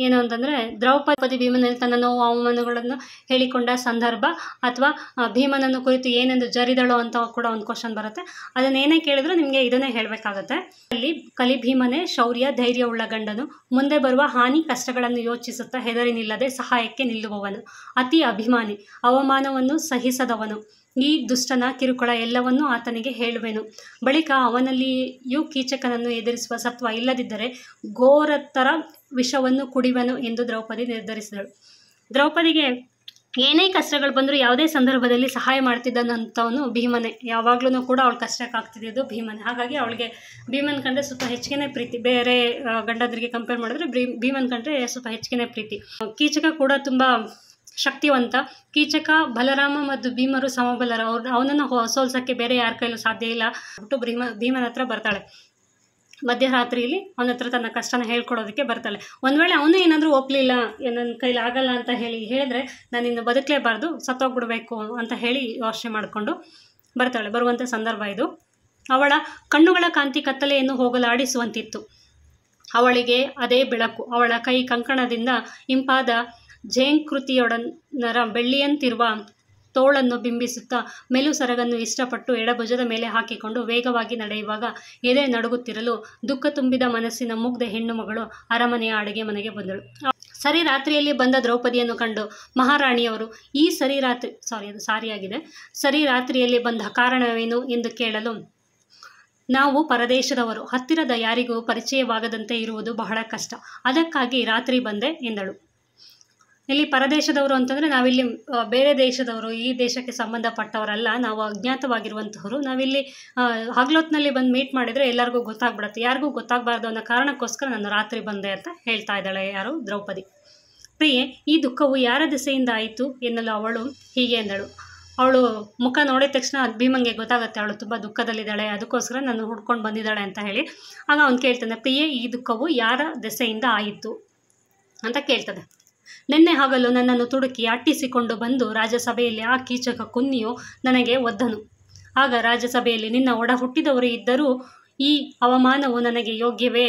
ಏನು ಅಂತಂದರೆ, ದ್ರೌಪದಿ ಭೀಮನಲ್ಲಿ ತನ್ನ ನೋವು ಅವಮಾನಗಳನ್ನು ಹೇಳಿಕೊಂಡ ಸಂದರ್ಭ ಅಥವಾ ಭೀಮನನ್ನು ಕುರಿತು ಏನೆಂದು ಜರಿದಳು ಅಂತ ಕೂಡ ಒಂದು ಕ್ವಶನ್ ಬರುತ್ತೆ. ಅದನ್ನೇನೇ ಕೇಳಿದ್ರು ನಿಮಗೆ ಇದನ್ನೇ ಹೇಳಬೇಕಾಗತ್ತೆ. ಅಲ್ಲಿ ಕಲಿಭೀಮನೇ ಶೌರ್ಯ ಧೈರ್ಯವುಳ್ಳ ಗಂಡನು, ಮುಂದೆ ಬರುವ ಹಾನಿ ಕಷ್ಟಗಳನ್ನು ಯೋಚಿಸುತ್ತಾ ಹೆದರಿ ನಿಲ್ಲದೆ ಸಹಾಯಕ್ಕೆ ನಿಲ್ಲುವವನು, ಅತಿ ಅಭಿಮಾನಿ, ಅವಮಾನವನ್ನು ಸಹಿಸದವನು, ಈ ದುಷ್ಟನ ಕಿರುಕುಳ ಎಲ್ಲವನ್ನೂ ಆತನಿಗೆ ಹೇಳುವೆನು. ಬಳಿಕ ಅವನಲ್ಲಿಯೂ ಕೀಚಕನನ್ನು ಎದುರಿಸುವ ಸತ್ವ ಇಲ್ಲದಿದ್ದರೆ ಘೋರತರ ವಿಷವನ್ನು ಕುಡಿವನು ಎಂದು ದ್ರೌಪದಿ ನಿರ್ಧರಿಸಿದಳು. ದ್ರೌಪದಿಗೆ ಏನೇ ಕಷ್ಟಗಳು ಬಂದರೂ ಯಾವುದೇ ಸಂದರ್ಭದಲ್ಲಿ ಸಹಾಯ ಮಾಡ್ತಿದ್ದಂಥವನು ಭೀಮನೇ. ಯಾವಾಗಲೂ ಕೂಡ ಅವಳು ಕಷ್ಟಕ್ಕೆ ಆಗ್ತಿದ್ದು ಭೀಮನೇ. ಹಾಗಾಗಿ ಅವಳಿಗೆ ಭೀಮನ್ ಕಂಡ್ರೆ ಸ್ವಲ್ಪ ಹೆಚ್ಚಿಗೆ ಪ್ರೀತಿ. ಬೇರೆ ಗಂಡಂದ್ರಿಗೆ ಕಂಪೇರ್ ಮಾಡಿದ್ರೆ ಭೀಮನ್ ಕಂಡ್ರೆ ಸ್ವಲ್ಪ ಹೆಚ್ಚಿಗೆ ಪ್ರೀತಿ. ಕೀಚಕ ಕೂಡ ತುಂಬ ಶಕ್ತಿವಂತ. ಕೀಚಕ, ಬಲರಾಮ ಮತ್ತು ಭೀಮರು ಸಮಬಲರ. ಅವನನ್ನು ಸೋಲ್ಸೋಕ್ಕೆ ಬೇರೆ ಯಾರ ಕೈಲೂ ಸಾಧ್ಯ ಇಲ್ಲ. ಬಿಟ್ಟು ಭೀಮನ ಹತ್ರ ಬರ್ತಾಳೆ. ಮಧ್ಯರಾತ್ರಿಯಲ್ಲಿ ಅವನ ಹತ್ರ ತನ್ನ ಕಷ್ಟನ ಹೇಳ್ಕೊಡೋದಕ್ಕೆ ಬರ್ತಾಳೆ. ಒಂದು ವೇಳೆ ಅವನು ಏನಾದರೂ ಒಪ್ಪಲಿಲ್ಲ, ನನ್ನ ಕೈಲಿ ಆಗಲ್ಲ ಅಂತ ಹೇಳಿದ್ರೆ ನಾನು ಇನ್ನು ಬದುಕಲೇಬಾರ್ದು, ಸತ್ತೋಗ್ಬಿಡ್ಬೇಕು ಅಂತ ಹೇಳಿ ಯೋಚನೆ ಮಾಡಿಕೊಂಡು ಬರ್ತಾಳೆ. ಬರುವಂಥ ಸಂದರ್ಭ ಇದು. ಅವಳ ಕಣ್ಣುಗಳ ಕಾಂತಿ ಕತ್ತಲೆಯನ್ನು ಹೋಗಲಾಡಿಸುವಂತಿತ್ತು. ಅವಳಿಗೆ ಅದೇ ಬೆಳಕು. ಅವಳ ಕೈ ಕಂಕಣದಿಂದ ಇಂಪಾದ ಝೇಂಕೃತಿಯೊಡನರ ಬೆಳ್ಳಿಯಂತಿರುವ ತೋಳನ್ನು ಬಿಂಬಿಸುತ್ತಾ ಮೆಲು ಸರಗನ್ನು ಇಷ್ಟಪಟ್ಟು ಎಡಭುಜದ ಮೇಲೆ ಹಾಕಿಕೊಂಡು ವೇಗವಾಗಿ ನಡೆಯುವಾಗ ಎದೆ ನಡುಗುತ್ತಿರಲು ದುಃಖ ತುಂಬಿದ ಮನಸ್ಸಿನ ಮುಗ್ಧ ಹೆಣ್ಣು ಮಗಳು ಅರಮನೆಯ ಅಡುಗೆ ಮನೆಗೆ ಬಂದಳು. ಸರಿ ರಾತ್ರಿಯಲ್ಲಿ ಬಂದ ದ್ರೌಪದಿಯನ್ನು ಕಂಡು ಮಹಾರಾಣಿಯವರು ಸರಿ ರಾತ್ರಿಯಲ್ಲಿ ಬಂದ ಕಾರಣವೇನು ಎಂದು ಕೇಳಲು, ನಾವು ಪರದೇಶದವರು, ಹತ್ತಿರದ ಯಾರಿಗೂ ಪರಿಚಯವಾಗದಂತೆ ಇರುವುದು ಬಹಳ ಕಷ್ಟ, ಅದಕ್ಕಾಗಿ ರಾತ್ರಿ ಬಂದೆ ಎಂದಳು. ಇಲ್ಲಿ ಪರದೇಶದವರು ಅಂತಂದರೆ ನಾವಿಲ್ಲಿ ಬೇರೆ ದೇಶದವರು, ಈ ದೇಶಕ್ಕೆ ಸಂಬಂಧಪಟ್ಟವರಲ್ಲ, ನಾವು ಅಜ್ಞಾತವಾಗಿರುವಂತಹವರು. ನಾವಿಲ್ಲಿ ಹಗಲೊತ್ತಿನಲ್ಲಿ ಬಂದು ಮೀಟ್ ಮಾಡಿದರೆ ಎಲ್ಲರಿಗೂ ಗೊತ್ತಾಗ್ಬಿಡುತ್ತೆ. ಯಾರಿಗೂ ಗೊತ್ತಾಗಬಾರ್ದು ಅನ್ನೋ ಕಾರಣಕ್ಕೋಸ್ಕರ ನಾನು ರಾತ್ರಿ ಬಂದೆ ಅಂತ ಹೇಳ್ತಾ ಇದ್ದಾಳೆ ಯಾರು? ದ್ರೌಪದಿ. ಪ್ರಿಯೆ, ಈ ದುಃಖವು ಯಾರ ದಿಸೆಯಿಂದ ಆಯಿತು ಎನ್ನಲು ಅವಳು ಹೀಗೆ ಎಂದಳು. ಅವಳು ಮುಖ ನೋಡಿದ ತಕ್ಷಣ ಭೀಮಂಗೆ ಗೊತ್ತಾಗುತ್ತೆ ಅವಳು ತುಂಬ ದುಃಖದಲ್ಲಿದ್ದಾಳೆ, ಅದಕ್ಕೋಸ್ಕರ ನಾನು ಹುಡ್ಕೊಂಡು ಬಂದಿದ್ದಾಳೆ ಅಂತ ಹೇಳಿ. ಆಗ ಅವನು ಕೇಳ್ತಾನೆ, ಪ್ರಿಯೆ, ಈ ದುಃಖವು ಯಾರ ದೆಸೆಯಿಂದ ಆಯಿತು ಅಂತ ಕೇಳ್ತದೆ. ನಿನ್ನೆ ಹಗಲು ನನ್ನನ್ನು ತುಡುಕಿ ಅಟ್ಟಿಸಿಕೊಂಡು ಬಂದು ರಾಜಸಭೆಯಲ್ಲಿ ಆ ಕೀಚಕ ಕುನ್ನಿಯು ನನಗೆ ಒದ್ದನು. ಆಗ ರಾಜಸಭೆಯಲ್ಲಿ ನಿನ್ನ ಒಡ ಹುಟ್ಟಿದವರು ಇದ್ದರೂ ಈ ಅವಮಾನವು ನನಗೆ ಯೋಗ್ಯವೇ?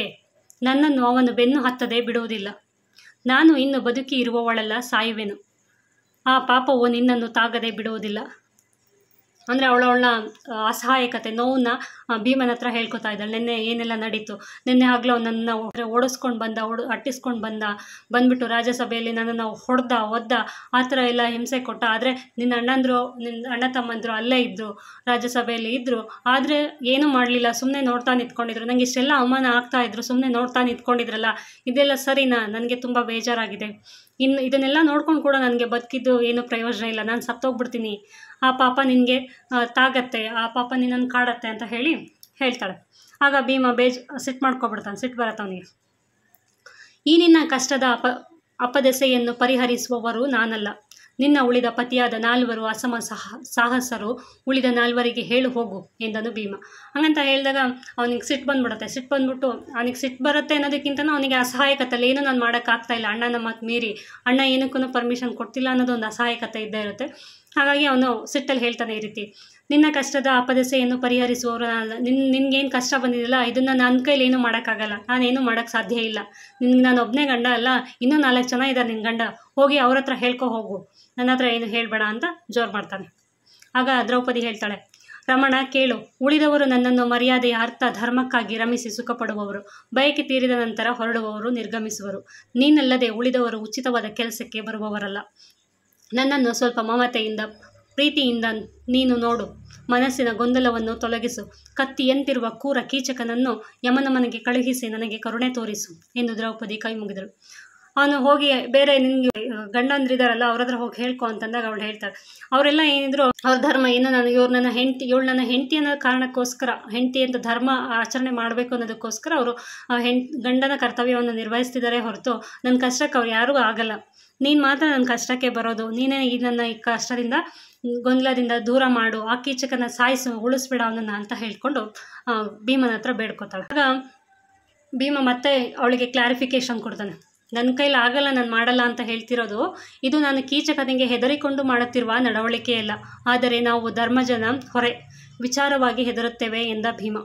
ನನ್ನನ್ನು ಅವನು ಬೆನ್ನು ಹತ್ತದೇ ಬಿಡುವುದಿಲ್ಲ. ನಾನು ಇನ್ನು ಬದುಕಿ ಇರುವವಳೆಲ್ಲ ಸಾಯುವೆನು. ಆ ಪಾಪವು ನಿನ್ನನ್ನು ತಾಗದೆ ಬಿಡುವುದಿಲ್ಲ. ಅಂದರೆ ಅವಳವಳ ಅಸಹಾಯಕತೆ, ನೋವನ್ನ ಭೀಮನ ಹತ್ರ ಹೇಳ್ಕೊತಾ ಇದ್ದಾಳೆ. ನಿನ್ನೆ ಏನೆಲ್ಲ ನಡೀತು, ನಿನ್ನೆ ಆಗಲೂ ನನ್ನನ್ನು ಓಡಿಸ್ಕೊಂಡು ಅಟ್ಟಿಸ್ಕೊಂಡು ಬಂದ್ಬಿಟ್ಟು ರಾಜ್ಯಸಭೆಯಲ್ಲಿ ನನ್ನನ್ನು ಒದ್ದ ಆ ಥರ ಎಲ್ಲ ಹಿಂಸೆ ಕೊಟ್ಟ. ಆದರೆ ನಿನ್ನ ಅಣ್ಣ ತಮ್ಮಂದರು ಅಲ್ಲೇ ಇದ್ದರು, ರಾಜ್ಯಸಭೆಯಲ್ಲಿ ಇದ್ದರು, ಆದರೆ ಏನೂ ಮಾಡಲಿಲ್ಲ, ಸುಮ್ಮನೆ ನೋಡ್ತಾ ನಿಂತ್ಕೊಂಡಿದ್ರು. ನನಗೆ ಇಷ್ಟೆಲ್ಲ ಅವಮಾನ ಆಗ್ತಾಯಿದ್ರು, ಸುಮ್ಮನೆ ನೋಡ್ತಾ ನಿಂತ್ಕೊಂಡಿದ್ರಲ್ಲ, ಇದೆಲ್ಲ ಸರಿನಾ? ನನಗೆ ತುಂಬ ಬೇಜಾರಾಗಿದೆ. ಇನ್ನು ಇದನ್ನೆಲ್ಲ ನೋಡ್ಕೊಂಡು ಕೂಡ ನನಗೆ ಬದುಕಿದ್ದು ಏನೂ ಪ್ರಯೋಜನ ಇಲ್ಲ, ನಾನು ಸತ್ತೋಗ್ಬಿಡ್ತೀನಿ. ಆ ಪಾಪ ನಿನಗೆ ತಾಗತ್ತೆ, ಆ ಪಾಪ ನಿನ್ನನ್ನು ಕಾಡತ್ತೆ ಅಂತ ಹೇಳ್ತಾಳೆ. ಆಗ ಭೀಮ ಸಿಟ್ಟು ಮಾಡ್ಕೊಬಿಡ್ತಾನೆ, ಸಿಟ್ಟು ಬರತ್ತೆ ಅವನಿಗೆ. ಈ ನಿನ್ನ ಕಷ್ಟದ ಅಪದೆಸೆಯನ್ನು ಪರಿಹರಿಸುವವರು ನಾನಲ್ಲ, ನಿನ್ನ ಉಳಿದ ಪತಿಯಾದ 4 ಅಸಮ ಸಾಹಸರು, ಉಳಿದ 4 ಹೇಳು ಹೋಗು ಎಂದನು ಭೀಮ. ಹಂಗಂತ ಹೇಳಿದಾಗ ಅವನಿಗೆ ಸಿಟ್ಟು ಬಂದ್ಬಿಡುತ್ತೆ. ಸಿಟ್ಟು ಬಂದ್ಬಿಟ್ಟು ಅವನಿಗೆ ಸಿಟ್ಟು ಬರುತ್ತೆ ಅನ್ನೋದಕ್ಕಿಂತ ಅವನಿಗೆ ಅಸಹಾಯಕತೆ, ಏನೂ ನಾನು ಮಾಡೋಕ್ಕಾಗ್ತಾಯಿಲ್ಲ, ಅಣ್ಣನ ಮಾತು ಮೀರಿ ಅಣ್ಣ ಏನಕ್ಕೂ ಪರ್ಮಿಷನ್ ಕೊಡ್ತಿಲ್ಲ ಅನ್ನೋದು ಒಂದು ಅಸಹಾಯಕತೆ ಇದ್ದೇ ಇರುತ್ತೆ. ಹಾಗಾಗಿ ಅವನು ಸಿಟ್ಟಲ್ಲಿ ಹೇಳ್ತಾನೆ ಈ ರೀತಿ, ನಿನ್ನ ಕಷ್ಟದ ಅಪದೆಸೆಯನ್ನು ಪರಿಹರಿಸುವವರು ನಿನ್ಗೇನು ಕಷ್ಟ ಬಂದಿದೆಯಲ್ಲ, ಇದನ್ನು ನನ್ನ ಕೈಲಿ ಏನೂ ಮಾಡೋಕ್ಕಾಗಲ್ಲ, ನಾನೇನು ಮಾಡೋಕ್ಕೆ ಸಾಧ್ಯ ಇಲ್ಲ. ನಾನು ಒಬ್ಬನೇ ಗಂಡ ಅಲ್ಲ, ಇನ್ನೂ 4 ಜನ ಇದ್ದಾರೆ ನಿನ್ನ ಗಂಡ, ಹೋಗಿ ಅವ್ರ ಹತ್ರ ಹೇಳ್ಕೊ ಹೋಗು, ನನ್ನ ಹತ್ರ ಏನು ಹೇಳಬೇಡ ಅಂತ ಜೋರು ಮಾಡ್ತಾನೆ. ಆಗ ದ್ರೌಪದಿ ಹೇಳ್ತಾಳೆ, ರಮಣ ಕೇಳು, ಉಳಿದವರು ನನ್ನನ್ನು ಮರ್ಯಾದೆಯ ಅರ್ಥ ಧರ್ಮಕ್ಕಾಗಿ ರಮಿಸಿ ಸುಖಪಡುವವರು, ಬಯಕೆ ತೀರಿದ ನಂತರ ಹೊರಡುವವರು, ನಿರ್ಗಮಿಸುವರು. ನೀನಲ್ಲದೆ ಉಳಿದವರು ಉಚಿತವಾದ ಕೆಲಸಕ್ಕೆ ಬರುವವರಲ್ಲ. ನನ್ನನ್ನು ಸ್ವಲ್ಪ ಮಮತೆಯಿಂದ ಪ್ರೀತಿಯಿಂದ ನೀನು ನೋಡು, ಮನಸ್ಸಿನ ಗೊಂದಲವನ್ನು ತೊಲಗಿಸು, ಕತ್ತಿಯಂತಿರುವ ಕ್ರೂರ ಕೀಚಕನನ್ನು ಯಮನ ಮನೆಗೆ ಕಳುಹಿಸಿ ನನಗೆ ಕರುಣೆ ತೋರಿಸು ಎಂದು ದ್ರೌಪದಿ ಕೈ ಮುಗಿದಳು. ಅವನು ಹೋಗಿ ಬೇರೆ ನಿನಗೆ ಗಂಡಂದ್ರಿದಾರಲ್ಲ ಅವ್ರ ಹತ್ರ ಹೋಗಿ ಹೇಳ್ಕೊ ಅಂತಂದಾಗ ಅವಳು ಹೇಳ್ತಾಳೆ. ಅವರೆಲ್ಲ ಏನಿದ್ರು ಅವ್ರ ಧರ್ಮ ಏನು, ನಾನು ಇವಳು ನನ್ನ ಹೆಂಡತಿ ಅನ್ನೋ ಕಾರಣಕ್ಕೋಸ್ಕರ, ಹೆಂಡತಿ ಅಂತ ಧರ್ಮ ಆಚರಣೆ ಮಾಡಬೇಕು ಅನ್ನೋದಕ್ಕೋಸ್ಕರ ಅವರು ಗಂಡನ ಕರ್ತವ್ಯವನ್ನು ನಿರ್ವಹಿಸ್ತಿದ್ದಾರೆ ಹೊರತು ನನ್ನ ಕಷ್ಟಕ್ಕೆ ಅವ್ರು ಯಾರಿಗೂ ಆಗಲ್ಲ. ನೀನು ಮಾತ್ರ ನನ್ನ ಕಷ್ಟಕ್ಕೆ ಬರೋದು, ನೀನೇ ನನ್ನ ಈ ಕಷ್ಟದಿಂದ ಗೊಂದಲದಿಂದ ದೂರ ಮಾಡು, ಆ ಕೀಚಕನ ಸಾಯಿಸು, ಉಳಿಸ್ಬಿಡ ಅವನನ್ನು ಅಂತ ಹೇಳ್ಕೊಂಡು ಭೀಮನ ಹತ್ರ ಬೇಡ್ಕೋತಾಳೆ. ಆಗ ಭೀಮ ಮತ್ತೆ ಅವಳಿಗೆ ಕ್ಲಾರಿಫಿಕೇಶನ್ ಕೊಡ್ತಾನೆ. ನನ್ನ ಕೈಲಿ ಆಗಲ್ಲ, ನಾನು ಮಾಡಲ್ಲ ಅಂತ ಹೇಳ್ತಿರೋದು, ಇದು ನಾನು ಕೀಚಕನಿಗೆ ಹೆದರಿಕೊಂಡು ಮಾಡುತ್ತಿರುವ ನಡವಳಿಕೆಯಲ್ಲ, ಆದರೆ ನಾವು ಧರ್ಮಜನ ಹೊರೆ ವಿಚಾರವಾಗಿ ಹೆದರುತ್ತೇವೆ ಎಂದ ಭೀಮ.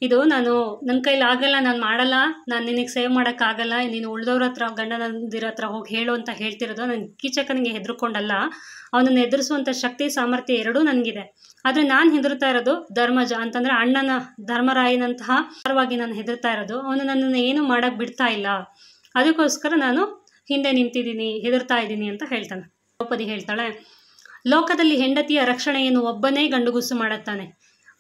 ಇದು ನನ್ನ ಕೈಲಿ ಆಗಲ್ಲ, ನಾನು ಮಾಡಲ್ಲ, ನಾನು ನಿನಗೆ ಸೇವ್ ಮಾಡೋಕ್ಕಾಗಲ್ಲ, ನೀನು ಉಳಿದವ್ರ ಹತ್ರ ಗಂಡನಂದಿರ ಹತ್ರ ಹೋಗಿ ಹೇಳು ಅಂತ ಹೇಳ್ತಿರೋದು ನಾನು ಕೀಚಕನಿಗೆ ಹೆದರ್ಕೊಂಡಲ್ಲ, ಅವನನ್ನು ಎದುರಿಸುವಂಥ ಶಕ್ತಿ ಸಾಮರ್ಥ್ಯ ಎರಡೂ ನನಗಿದೆ. ಆದರೆ ನಾನು ಹೆದರ್ತಾ ಇರೋದು ಧರ್ಮಜ ಅಂತಂದರೆ ಅಣ್ಣನ ಧರ್ಮರಾಯನಂತಹ ಪರವಾಗಿ ನಾನು ಹೆದರ್ತಾ ಇರೋದು. ಅವನು ನನ್ನನ್ನು ಏನು ಮಾಡೋಕ್ಕೆ ಬಿಡ್ತಾ ಇಲ್ಲ, ಅದಕ್ಕೋಸ್ಕರ ನಾನು ಹಿಂದೆ ನಿಂತಿದ್ದೀನಿ, ಹೆದರ್ತಾ ಇದ್ದೀನಿ ಅಂತ ಹೇಳ್ತಾನೆ. ದ್ರೌಪದಿ ಹೇಳ್ತಾಳೆ, ಲೋಕದಲ್ಲಿ ಹೆಂಡತಿಯ ರಕ್ಷಣೆಯನ್ನು ಒಬ್ಬನೇ ಗಂಡುಗುಸು ಮಾಡುತ್ತಾನೆ,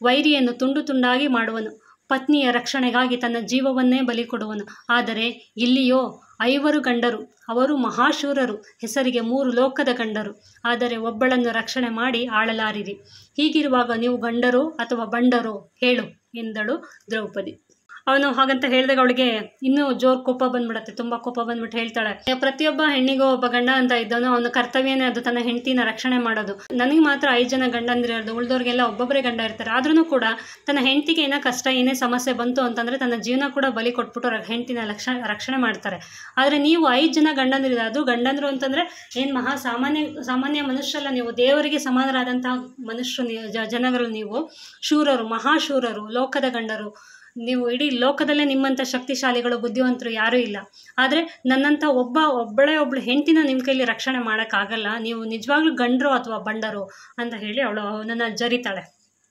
ವೈರಿಯನ್ನು ತುಂಡು ತುಂಡಾಗಿ ಮಾಡುವನು, ಪತ್ನಿಯ ರಕ್ಷಣೆಗಾಗಿ ತನ್ನ ಜೀವವನ್ನೇ ಬಲಿ ಕೊಡುವನು. ಆದರೆ ಇಲ್ಲಿಯೋ 5 ಗಂಡರು, ಅವರು ಮಹಾಶೂರರು, ಹೆಸರಿಗೆ 3 ಲೋಕದ ಗಂಡರು, ಆದರೆ ಒಬ್ಬಳನ್ನು ರಕ್ಷಣೆ ಮಾಡಿ ಆಳಲಾರಿರಿ. ಹೀಗಿರುವಾಗ ನೀವು ಗಂಡರು ಅಥವಾ ಬಂಡರು ಹೇಳು ಎಂದಳು ದ್ರೌಪದಿ. ಅವನು ಹಾಗಂತ ಹೇಳಿದಾಗ ಅವಳಿಗೆ ಇನ್ನೂ ಜೋರು ಕೋಪ ಬಂದ್ಬಿಡತ್ತೆ, ತುಂಬ ಕೋಪ ಬಂದ್ಬಿಟ್ಟು ಹೇಳ್ತಾಳೆ, ಪ್ರತಿಯೊಬ್ಬ ಹೆಣ್ಣಿಗೂ ಒಬ್ಬ ಗಂಡ ಅಂತ ಇದ್ದವನು, ಅವನ ಕರ್ತವ್ಯನೇ ಅದು ತನ್ನ ಹೆಂಡತಿನ ರಕ್ಷಣೆ ಮಾಡೋದು. ನನಗೆ ಮಾತ್ರ 5 ಜನ ಗಂಡಂದಿರೋದು, ಉಳಿದವ್ರಿಗೆಲ್ಲ ಒಬ್ಬೊಬ್ಬರೇ ಗಂಡ ಇರ್ತಾರೆ. ಆದ್ರೂ ಕೂಡ ತನ್ನ ಹೆಂಡತಿಗೆ ಏನೋ ಕಷ್ಟ, ಏನೇ ಸಮಸ್ಯೆ ಬಂತು ಅಂತಂದರೆ ತನ್ನ ಜೀವನ ಕೂಡ ಬಲಿ ಕೊಟ್ಬಿಟ್ಟು ಹೆಂಡತಿನ ರಕ್ಷಣೆ ಮಾಡ್ತಾರೆ. ಆದರೆ ನೀವು 5 ಜನ ಗಂಡಂದಿರಿದೆ, ಅದು ಗಂಡಂದರು ಅಂತಂದರೆ ಏನು ಸಾಮಾನ್ಯ ಮನುಷ್ಯರಲ್ಲ, ನೀವು ದೇವರಿಗೆ ಸಮಾನರಾದಂತಹ ಮನುಷ್ಯರು, ಜನಗಳು, ನೀವು ಶೂರರು, ಮಹಾಶೂರರು, ಲೋಕದ ಗಂಡರು. ನೀವು ಇಡೀ ಲೋಕದಲ್ಲೇ ನಿಮ್ಮಂಥ ಶಕ್ತಿಶಾಲಿಗಳು, ಬುದ್ಧಿವಂತರು ಯಾರೂ ಇಲ್ಲ. ಆದರೆ ನನ್ನಂಥ ಒಬ್ಬಳು ಹೆಂಡತಿನ ನಿಮ್ಮ ಕೈಲಿ ರಕ್ಷಣೆ ಮಾಡೋಕ್ಕಾಗಲ್ಲ, ನೀವು ನಿಜವಾಗ್ಲೂ ಗಂಡರು ಅಥವಾ ಬಂಡರು ಅಂತ ಹೇಳಿ ಅವಳು ಅವನನ್ನು ಜರಿತಾಳೆ.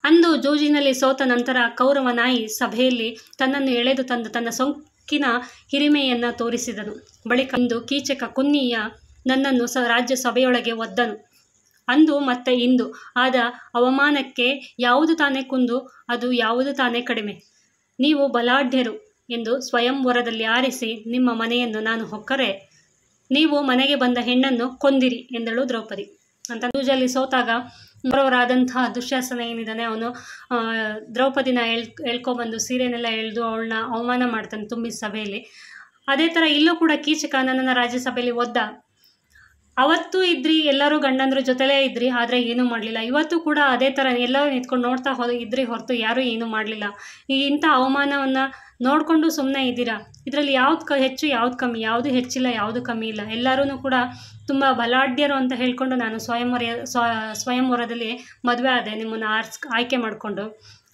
ಅಂದು ಜೂಜಿನಲ್ಲಿ ಸೋತ ನಂತರ ಕೌರವ ನಾಯಿ ಸಭೆಯಲ್ಲಿ ತನ್ನನ್ನು ಎಳೆದು ತಂದು ತನ್ನ ಸೊಂಕಿನ ಹಿರಿಮೆಯನ್ನು ತೋರಿಸಿದನು. ಬಳಿಕ ಇಂದು ಕೀಚಕ ಕುನ್ನಿಯ ನನ್ನನ್ನು ರಾಜ್ಯ ಸಭೆಯೊಳಗೆ ಒದ್ದನು. ಅಂದು ಮತ್ತೆ ಇಂದು ಆದ ಅವಮಾನಕ್ಕೆ ಯಾವುದು ತಾನೇ ಕುಂದು, ಅದು ಯಾವುದು ತಾನೇ ಕಡಿಮೆ. ನೀವು ಬಲಾಢ್ಯರು ಎಂದು ಸ್ವಯಂವರದಲ್ಲಿ ಆರಿಸಿ ನಿಮ್ಮ ಮನೆಯನ್ನು ನಾನು ಹೊಕ್ಕರೆ ನೀವು ಮನೆಗೆ ಬಂದ ಹೆಣ್ಣನ್ನು ಕೊಂದಿರಿ ಎಂದಳು ದ್ರೌಪದಿ. ಅಂತ ಜೂಜಲ್ಲಿ ಸೋತಾಗ ಅವರವರಾದಂತಹ ದುಶ್ಯಾಸನ ಏನಿದ್ದಾನೆ, ಅವನು ದ್ರೌಪದಿನ ಎಳ್ಕೊಬಂದು ಸೀರೆನೆಲ್ಲ ಎಳೆದು ಅವಳನ್ನ ಅವಮಾನ ಮಾಡ್ತಾನೆ ತುಂಬಿದ ಸಭೆಯಲ್ಲಿ. ಅದೇ ಥರ ಇಲ್ಲೂ ಕೂಡ ಕೀಚಕ ನನ್ನನ್ನು ರಾಜ್ಯಸಭೆಯಲ್ಲಿ ಒದ್ದ. ಅವತ್ತು ಇದ್ರಿ, ಎಲ್ಲರೂ ಗಂಡಂದ್ರ ಜೊತೆಲೇ ಇದ್ರಿ, ಆದರೆ ಏನೂ ಮಾಡಲಿಲ್ಲ. ಇವತ್ತು ಕೂಡ ಅದೇ ಥರ ಎಲ್ಲರೂ ನಿಂತ್ಕೊಂಡು ನೋಡ್ತಾ ಇದ್ರಿ ಹೊರತು ಯಾರೂ ಏನೂ ಮಾಡಲಿಲ್ಲ. ಇಂಥ ಅವಮಾನವನ್ನು ನೋಡಿಕೊಂಡು ಸುಮ್ಮನೆ ಇದ್ದೀರಾ. ಇದರಲ್ಲಿ ಯಾವ್ದು ಹೆಚ್ಚು ಯಾವ್ದು ಕಮ್ಮಿ, ಯಾವುದು ಹೆಚ್ಚಿಲ್ಲ ಯಾವುದು ಕಮ್ಮಿ ಇಲ್ಲ. ಎಲ್ಲರೂ ಕೂಡ ತುಂಬ ಬಲಾಢ್ಯರು ಅಂತ ಹೇಳ್ಕೊಂಡು ನಾನು ಸ್ವಯಂವರದಲ್ಲಿ ಮದುವೆ ಆದೆ, ನಿಮ್ಮನ್ನು ಆಯ್ಕೆ ಮಾಡಿಕೊಂಡು.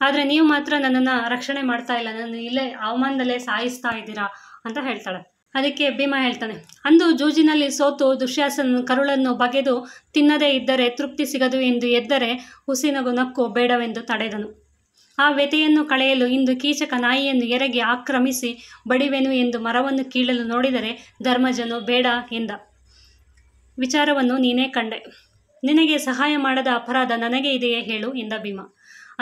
ಆದರೆ ನೀವು ಮಾತ್ರ ನನ್ನನ್ನು ರಕ್ಷಣೆ ಮಾಡ್ತಾ ಇಲ್ಲ, ನನ್ನ ಇಲ್ಲೇ ಅವಮಾನದಲ್ಲೇ ಸಾಯಿಸ್ತಾ ಇದ್ದೀರಾ ಅಂತ ಹೇಳ್ತಾಳೆ. ಅದಕ್ಕೆ ಭೀಮ ಹೇಳ್ತಾನೆ, ಅಂದು ಜೂಜಿನಲ್ಲಿ ಸೋತು ದುಶ್ಯಾಸನ ಕರುಳನ್ನು ಬಗೆದು ತಿನ್ನದೇ ಇದ್ದರೆ ತೃಪ್ತಿ ಸಿಗದು ಎಂದು ಎದ್ದರೆ ಹುಸಿನಗು ನಕ್ಕು ಬೇಡವೆಂದು ತಡೆದನು. ಆ ವ್ಯಥೆಯನ್ನು ಕಳೆಯಲು ಇಂದು ಕೀಚಕ ನಾಯಿಯನ್ನು ಎರಗಿ ಆಕ್ರಮಿಸಿ ಬಡಿವೆನು ಎಂದು ಮರವನ್ನು ಕೀಳಲು ನೋಡಿದರೆ ಧರ್ಮಜನು ಬೇಡ ಎಂದ. ವಿಚಾರವನ್ನು ನೀನೇ ಕಂಡೆ, ನಿನಗೆ ಸಹಾಯ ಮಾಡದ ಅಪರಾಧ ನನಗೆ ಇದೆಯೇ ಹೇಳು ಎಂದ ಭೀಮ.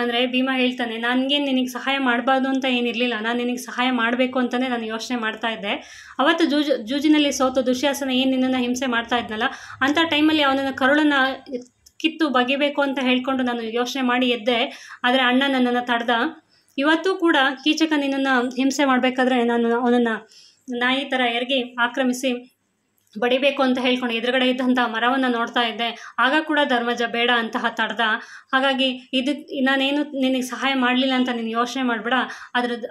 ಅಂದರೆ ಭೀಮ ಹೇಳ್ತಾನೆ, ನನಗೇನು ನಿನಗೆ ಸಹಾಯ ಮಾಡಬಾರ್ದು ಅಂತ ಏನಿರಲಿಲ್ಲ, ನಾನು ನಿನಗೆ ಸಹಾಯ ಮಾಡಬೇಕು ಅಂತಲೇ ನಾನು ಯೋಚನೆ ಮಾಡ್ತಾ ಇದ್ದೆ. ಅವತ್ತು ಜೂಜಿನಲ್ಲಿ ಸೋತು ದುಶ್ಯಾಸನ ಏನು ನಿನ್ನನ್ನು ಹಿಂಸೆ ಮಾಡ್ತಾ ಇದ್ನಲ್ಲ, ಅಂಥ ಟೈಮಲ್ಲಿ ಅವನನ್ನು ಕರುಳನ್ನು ಕಿತ್ತು ಬಗೆಬೇಕು ಅಂತ ಹೇಳ್ಕೊಂಡು ನಾನು ಯೋಚನೆ ಮಾಡಿ ಎದ್ದೆ. ಆದರೆ ಅಣ್ಣ ನನ್ನನ್ನು ತಡೆದ. ಇವತ್ತು ಕೂಡ ಕೀಚಕ ನಿನ್ನನ್ನು ಹಿಂಸೆ ಮಾಡಬೇಕಾದ್ರೆ ನಾನು ಅವನನ್ನು ನಾಯಿ ಥರ ಎರಗಿ ಆಕ್ರಮಿಸಿ ಬಡಿಬೇಕು ಅಂತ ಹೇಳ್ಕೊಂಡು ಎದುರುಗಡೆ ಇದ್ದಂಥ ಮರವನ್ನು ನೋಡ್ತಾ ಇದ್ದೆ. ಆಗ ಕೂಡ ಧರ್ಮಜ ಬೇಡ ಅಂತಹ ತಡೆದ. ಹಾಗಾಗಿ ನಾನೇನು ನಿನಗೆ ಸಹಾಯ ಮಾಡಲಿಲ್ಲ ಅಂತ ನೀನು ಯೋಚನೆ ಮಾಡಬೇಡ,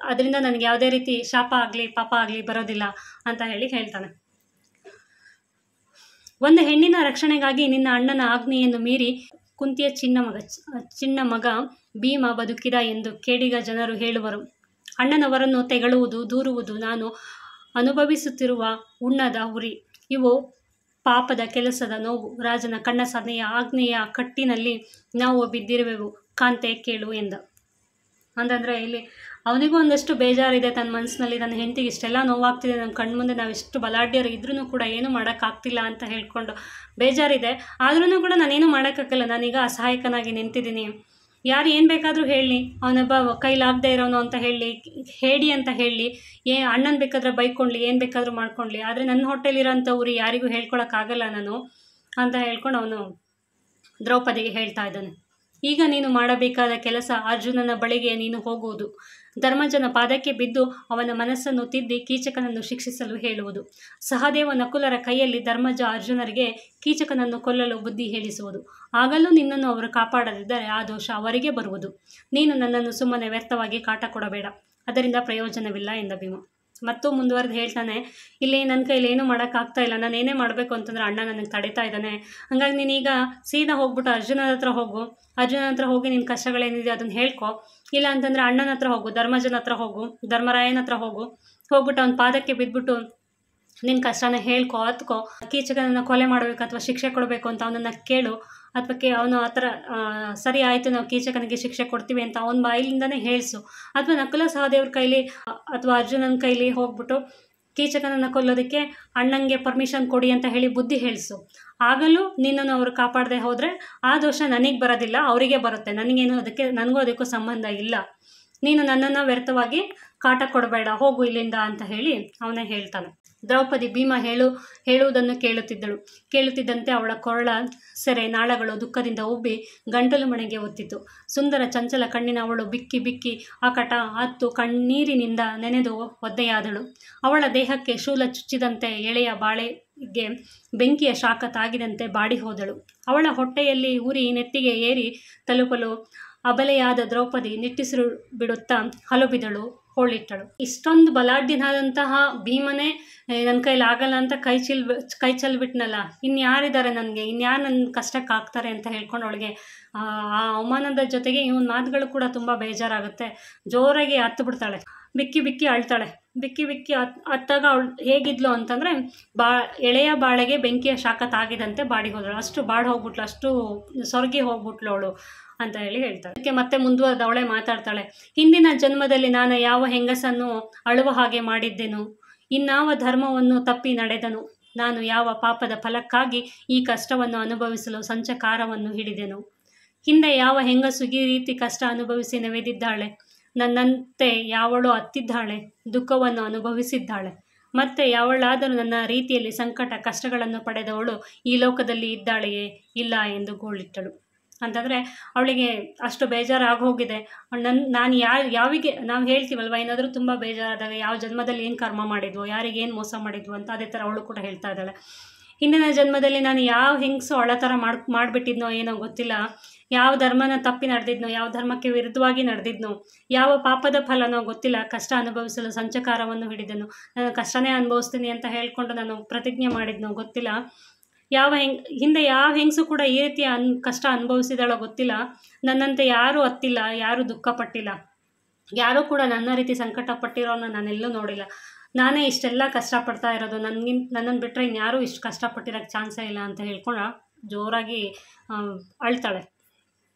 ಅದರಿಂದ ನನಗೆ ಯಾವುದೇ ರೀತಿ ಶಾಪ ಆಗಲಿ ಪಾಪ ಆಗಲಿ ಬರೋದಿಲ್ಲ ಅಂತ ಹೇಳ್ತಾನೆ. ಒಂದು ಹೆಣ್ಣಿನ ರಕ್ಷಣೆಗಾಗಿ ನಿನ್ನ ಅಣ್ಣನ ಆಜ್ಞೆಯನ್ನು ಮೀರಿ ಕುಂತಿಯ ಚಿನ್ನ ಮಗ ಭೀಮ ಬದುಕಿದ ಎಂದು ಕೇಡಿಗ ಜನರು ಹೇಳುವರು. ಅಣ್ಣನವರನ್ನು ತೆಗಳುವುದು, ದೂರುವುದು ನಾನು ಅನುಭವಿಸುತ್ತಿರುವ ಉಣ್ಣದ ಉರಿ. ಇವು ಪಾಪದ ಕೆಲಸದ ನೋವು. ರಾಜನ ಕಣ್ಣ ಸನ್ನೆಯ ಆಜ್ಞೆಯ ಕಟ್ಟಿನಲ್ಲಿ ನಾವು ಬಿದ್ದಿರುವೆವು, ಕಾಂತೆ ಕೇಳು ಎಂದ. ಅಂತಂದರೆ ಇಲ್ಲಿ ಅವನಿಗೂ ಒಂದಷ್ಟು ಬೇಜಾರಿದೆ ತನ್ನ ಮನಸ್ಸಿನಲ್ಲಿ, ನನ್ನ ಹೆಂಡತಿಗೆ ಇಷ್ಟೆಲ್ಲ ನೋವಾಗ್ತಿದೆ, ನನ್ನ ಕಣ್ಮುಂದೆ ನಾವು ಇಷ್ಟು ಬಲಾಢ್ಯರು ಇದ್ರೂ ಕೂಡ ಏನೂ ಮಾಡೋಕ್ಕಾಗ್ತಿಲ್ಲ ಅಂತ ಹೇಳ್ಕೊಂಡು ಬೇಜಾರಿದೆ. ಆದ್ರೂ ಕೂಡ ನಾನೇನು ಮಾಡೋಕ್ಕಾಗಲ್ಲ, ನಾನೀಗ ಅಸಹಾಯಕನಾಗಿ ನಿಂತಿದ್ದೀನಿ. ಯಾರು ಏನು ಬೇಕಾದರೂ ಹೇಳಿ, ಅವನೊಬ್ಬ ಕೈಲಾಗದೇ ಇರೋನು ಅಂತ ಹೇಳಿ ಅಂತ ಹೇಳಿ, ಅಣ್ಣನ ಬೇಕಾದ್ರೆ ಬೈಕೊಳ್ಳಿ, ಏನು ಬೇಕಾದರೂ ಮಾಡ್ಕೊಳ್ಳಿ, ಆದರೆ ನನ್ನ ಹೊಟ್ಟೆಲಿರೋಂಥವ್ರು ಯಾರಿಗೂ ಹೇಳ್ಕೊಳಕ್ಕಾಗಲ್ಲ ನಾನು ಅಂತ ಹೇಳ್ಕೊಂಡು ಅವನು ದ್ರೌಪದಿಗೆ ಹೇಳ್ತಾ ಇದ್ದಾನೆ. ಈಗ ನೀನು ಮಾಡಬೇಕಾದ ಕೆಲಸ ಅರ್ಜುನನ ಬಳಿಗೆ ನೀನು ಹೋಗುವುದು, ಧರ್ಮಜನ ಪಾದಕ್ಕೆ ಬಿದ್ದು ಅವನ ಮನಸ್ಸನ್ನು ತಿದ್ದಿ ಕೀಚಕನನ್ನು ಶಿಕ್ಷಿಸಲು ಹೇಳುವುದು. ಸಹದೇವ ನಕುಲರ ಕೈಯಲ್ಲಿ ಧರ್ಮಜ ಅರ್ಜುನರಿಗೆ ಕೀಚಕನನ್ನು ಕೊಲ್ಲಲು ಬುದ್ಧಿ ಹೇಳಿಸುವುದು. ಆಗಲೂ ನಿನ್ನನ್ನು ಅವರು ಕಾಪಾಡದಿದ್ದರೆ ಆ ದೋಷ ಅವರಿಗೆ ಬರುವುದು. ನೀನು ನನ್ನನ್ನು ಸುಮ್ಮನೆ ವ್ಯರ್ಥವಾಗಿ ಕಾಟ ಕೊಡಬೇಡ, ಅದರಿಂದ ಪ್ರಯೋಜನವಿಲ್ಲ ಎಂದ ಭೀಮ. ಮತ್ತು ಮುಂದುವರೆದು ಹೇಳ್ತಾನೆ, ಇಲ್ಲಿ ನನ್ನ ಕೈಲಿ ಏನೂ ಮಾಡೋಕ್ಕಾಗ್ತಾ ಇಲ್ಲ, ನಾನು ಏನೇ ಮಾಡಬೇಕು ಅಂತಂದ್ರೆ ಅಣ್ಣ ನನಗೆ ತಡೀತಾ ಇದ್ದಾನೆ. ಹಾಗಾಗಿ ನೀನೀಗ ಸೀದಾ ಹೋಗ್ಬಿಟ್ಟು ಅರ್ಜುನನ ಹತ್ರ ಹೋಗು, ಅರ್ಜುನನ ಹತ್ರ ಹೋಗಿ ನಿನ್ನ ಕಷ್ಟಗಳೇನಿದೆ ಅದನ್ನು ಹೇಳ್ಕೊ. ಇಲ್ಲ ಅಂತಂದರೆ ಅಣ್ಣನ ಹತ್ರ ಹೋಗು, ಧರ್ಮಜನ ಹತ್ರ ಹೋಗು, ಧರ್ಮರಾಯನ ಹತ್ರ ಹೋಗ್ಬಿಟ್ಟು ಅವನ ಪಾದಕ್ಕೆ ಬಿದ್ದುಬಿಟ್ಟು ನಿನ್ನ ಕಷ್ಟನ ಹೇಳ್ಕೊ, ಹತ್ಕೊ. ಕೀಚಕನನ್ನು ಕೊಲೆ ಮಾಡಬೇಕು ಅಥವಾ ಶಿಕ್ಷೆ ಕೊಡಬೇಕು ಅಂತ ಅವನನ್ನು ಕೇಳು, ಅಥವಾ ಅವನು ಆ ಥರ ಸರಿ ಆಯಿತು ನಾವು ಕೀಚಕನಿಗೆ ಶಿಕ್ಷೆ ಕೊಡ್ತೀವಿ ಅಂತ ಅವನ ಬಾಯಿಲಿಂದನೇ ಹೇಳಿಸು. ಅಥವಾ ನಕುಲ ಸಹದೇವ್ರ ಕೈಲಿ ಅಥವಾ ಅರ್ಜುನನ ಕೈಲಿ ಹೋಗ್ಬಿಟ್ಟು ಕೀಚಕನನ್ನು ಕೊಲ್ಲೋದಕ್ಕೆ ಅಣ್ಣಂಗೆ ಪರ್ಮಿಷನ್ ಕೊಡಿ ಅಂತ ಹೇಳಿ ಬುದ್ಧಿ ಹೇಳಿಸು. ಆಗಲೂ ನಿನ್ನನ್ನು ಅವರು ಕಾಪಾಡದೆ ಹೋದರೆ ಆ ದೋಷ ನನಗೆ ಬರೋದಿಲ್ಲ, ಅವರಿಗೆ ಬರುತ್ತೆ. ನನಗೂ ಅದಕ್ಕೂ ಸಂಬಂಧ ಇಲ್ಲ. ನೀನು ನನ್ನನ್ನು ವ್ಯರ್ಥವಾಗಿ ಕಾಟ ಕೊಡಬೇಡ, ಹೋಗು ಇಲ್ಲಿಂದ ಅಂತ ಹೇಳಿ ಅವನೇ ಹೇಳ್ತಾನೆ. ದ್ರೌಪದಿ ಭೀಮ ಹೇಳುವುದನ್ನು ಕೇಳುತ್ತಿದ್ದಂತೆ ಅವಳ ಕೊರಳ ಸೆರೆ ನಾಳಗಳು ದುಃಖದಿಂದ ಉಬ್ಬಿ ಗಂಟಲು ಮನೆಗೆ ಒತ್ತಿತು. ಸುಂದರ ಚಂಚಲ ಕಣ್ಣಿನ ಅವಳು ಬಿಕ್ಕಿ ಬಿಕ್ಕಿ ಅಕಟ ಹತ್ತು ಕಣ್ಣೀರಿನಿಂದ ನೆನೆದು ಒದ್ದೆಯಾದಳು. ಅವಳ ದೇಹಕ್ಕೆ ಶೂಲ ಚುಚ್ಚಿದಂತೆ ಎಳೆಯ ಬಾಳೆಗೆ ಬೆಂಕಿಯ ಶಾಖ ತಾಗಿದಂತೆ ಬಾಡಿ ಹೋದಳು. ಅವಳ ಹೊಟ್ಟೆಯಲ್ಲಿ ಉರಿ ನೆತ್ತಿಗೆ ಏರಿ ತಲುಪಲು ಅಬಲೆಯಾದ ದ್ರೌಪದಿ ನಿಟ್ಟಿಸಿರು ಬಿಡುತ್ತಾ ಹಲುಬಿದಳು, ಹೋಳಿಟ್ಟಳು. ಇಷ್ಟೊಂದು ಬಲಾಢ್ಯನಾದಂತಹ ಭೀಮನೇ ನನ್ನ ಕೈಲಿ ಆಗಲ್ಲ ಅಂತ ಕೈ ಚೆಲ್ಬಿಟ್ನಲ್ಲ, ಇನ್ಯಾರಿದ್ದಾರೆ ನನಗೆ, ಇನ್ಯಾರು ನನ್ನ ಕಷ್ಟಕ್ಕೆ ಆಗ್ತಾರೆ ಅಂತ ಹೇಳ್ಕೊಂಡು ಅವಳಿಗೆ ಆ ಅವಮಾನದ ಜೊತೆಗೆ ಇವನ ಮಾತುಗಳು ಕೂಡ ತುಂಬ ಬೇಜಾರಾಗುತ್ತೆ. ಜೋರಾಗಿ ಹತ್ತು ಬಿಡ್ತಾಳೆ, ಬಿಕ್ಕಿ ಬಿಕ್ಕಿ ಅಳ್ತಾಳೆ. ಬಿಕ್ಕಿ ಬಿಕ್ಕಿ ಹತ್ತಾಗ ಅವಳು ಹೇಗಿದ್ಲು ಅಂತಂದರೆ ಎಳೆಯ ಬಾಳೆಗೆ ಬೆಂಕಿಯ ಶಾಖ ತಾಗಿದಂತೆ ಬಾಡಿ ಹೋದಳು. ಅಷ್ಟು ಬಾಡಿ ಹೋಗ್ಬಿಟ್ಲು, ಅಷ್ಟು ಸೊರಗಿ ಹೋಗ್ಬಿಟ್ಲು ಅವಳು ಅಂತ ಹೇಳ್ತಾಳೆ. ಅದಕ್ಕೆ ಮತ್ತೆ ಮುಂದುವರೆದು ಅವಳೇ ಮಾತಾಡ್ತಾಳೆ. ಹಿಂದಿನ ಜನ್ಮದಲ್ಲಿ ನಾನು ಯಾವ ಹೆಂಗಸನ್ನು ಅಳುವ ಹಾಗೆ ಮಾಡಿದ್ದೆನು, ಇನ್ನಾವ ಧರ್ಮವನ್ನು ತಪ್ಪಿ ನಡೆದನು, ನಾನು ಯಾವ ಪಾಪದ ಫಲಕ್ಕಾಗಿ ಈ ಕಷ್ಟವನ್ನು ಅನುಭವಿಸಲು ಸಂಚಕಾರವನ್ನು ಹಿಡಿದೆನು. ಹಿಂದೆ ಯಾವ ಹೆಂಗಸು ಈ ರೀತಿ ಕಷ್ಟ ಅನುಭವಿಸಿ ನೆವೆದಿದ್ದಾಳೆ, ನನ್ನಂತೆ ಯಾವಳು ಅತ್ತಿದ್ದಾಳೆ, ದುಃಖವನ್ನು ಅನುಭವಿಸಿದ್ದಾಳೆ. ಮತ್ತೆ ಯಾವಳಾದರೂ ನನ್ನ ರೀತಿಯಲ್ಲಿ ಸಂಕಟ ಕಷ್ಟಗಳನ್ನು ಪಡೆದವಳು ಈ ಲೋಕದಲ್ಲಿ ಇದ್ದಾಳೆಯೇ, ಇಲ್ಲ ಎಂದು ಗೋಳಿಟ್ಟಳು. ಅಂತಂದರೆ ಅವಳಿಗೆ ಅಷ್ಟು ಬೇಜಾರಾಗಿ ಹೋಗಿದೆ. ನಾನು ಯಾವಿಗೆ ನಾವು ಹೇಳ್ತೀವಲ್ವ, ಏನಾದರೂ ತುಂಬ ಬೇಜಾರಾದಾಗ ಯಾವ ಜನ್ಮದಲ್ಲಿ ಏನು ಕರ್ಮ ಮಾಡಿದ್ವು, ಯಾರಿಗೇನು ಮೋಸ ಮಾಡಿದ್ವು ಅಂತ, ಅದೇ ಥರ ಅವಳು ಕೂಡ ಹೇಳ್ತಾ ಇದ್ದಾಳೆ. ಹಿಂದಿನ ಜನ್ಮದಲ್ಲಿ ನಾನು ಯಾವ ಹೆಂಗಸು ಅವಳ ಥರ ಮಾಡಿಬಿಟ್ಟಿದ್ನೋ ಏನೋ ಗೊತ್ತಿಲ್ಲ, ಯಾವ ಧರ್ಮನ ತಪ್ಪಿ ನಡೆದಿದ್ನೋ, ಯಾವ ಧರ್ಮಕ್ಕೆ ವಿರುದ್ಧವಾಗಿ ನಡೆದಿದ್ನೋ, ಯಾವ ಪಾಪದ ಫಲನೋ ಗೊತ್ತಿಲ್ಲ, ಕಷ್ಟ ಅನುಭವಿಸಲು ಸಂಚಕಾರವನ್ನು ಹಿಡಿದೆನು. ನಾನು ಕಷ್ಟನೇ ಅನುಭವಿಸ್ತೀನಿ ಅಂತ ಹೇಳ್ಕೊಂಡು ನಾನು ಪ್ರತಿಜ್ಞೆ ಮಾಡಿದ್ನೋ ಗೊತ್ತಿಲ್ಲ. ಹಿಂದೆ ಯಾವ ಹೆಂಗಸು ಕೂಡ ಈ ರೀತಿಯ ಕಷ್ಟ ಅನುಭವಿಸಿದಾಳೋ ಗೊತ್ತಿಲ್ಲ. ನನ್ನಂತೆ ಯಾರೂ ಅತ್ತಿಲ್ಲ, ಯಾರೂ ದುಃಖಪಟ್ಟಿಲ್ಲ, ಯಾರೂ ಕೂಡ ನನ್ನ ರೀತಿ ಸಂಕಟ ಪಟ್ಟಿರೋನ್ನ ನಾನೆಲ್ಲೂ ನೋಡಿಲ್ಲ. ನಾನೇ ಇಷ್ಟೆಲ್ಲ ಕಷ್ಟಪಡ್ತಾ ಇರೋದು, ನನ್ನನ್ನು ಬಿಟ್ಟರೆ ಇನ್ಯಾರೂ ಇಷ್ಟು ಕಷ್ಟಪಟ್ಟಿರೋಕ್ಕೆ ಚಾನ್ಸೇ ಇಲ್ಲ ಅಂತ ಹೇಳ್ಕೊಂಡು ಜೋರಾಗಿ ಅಳ್ತಾಳೆ.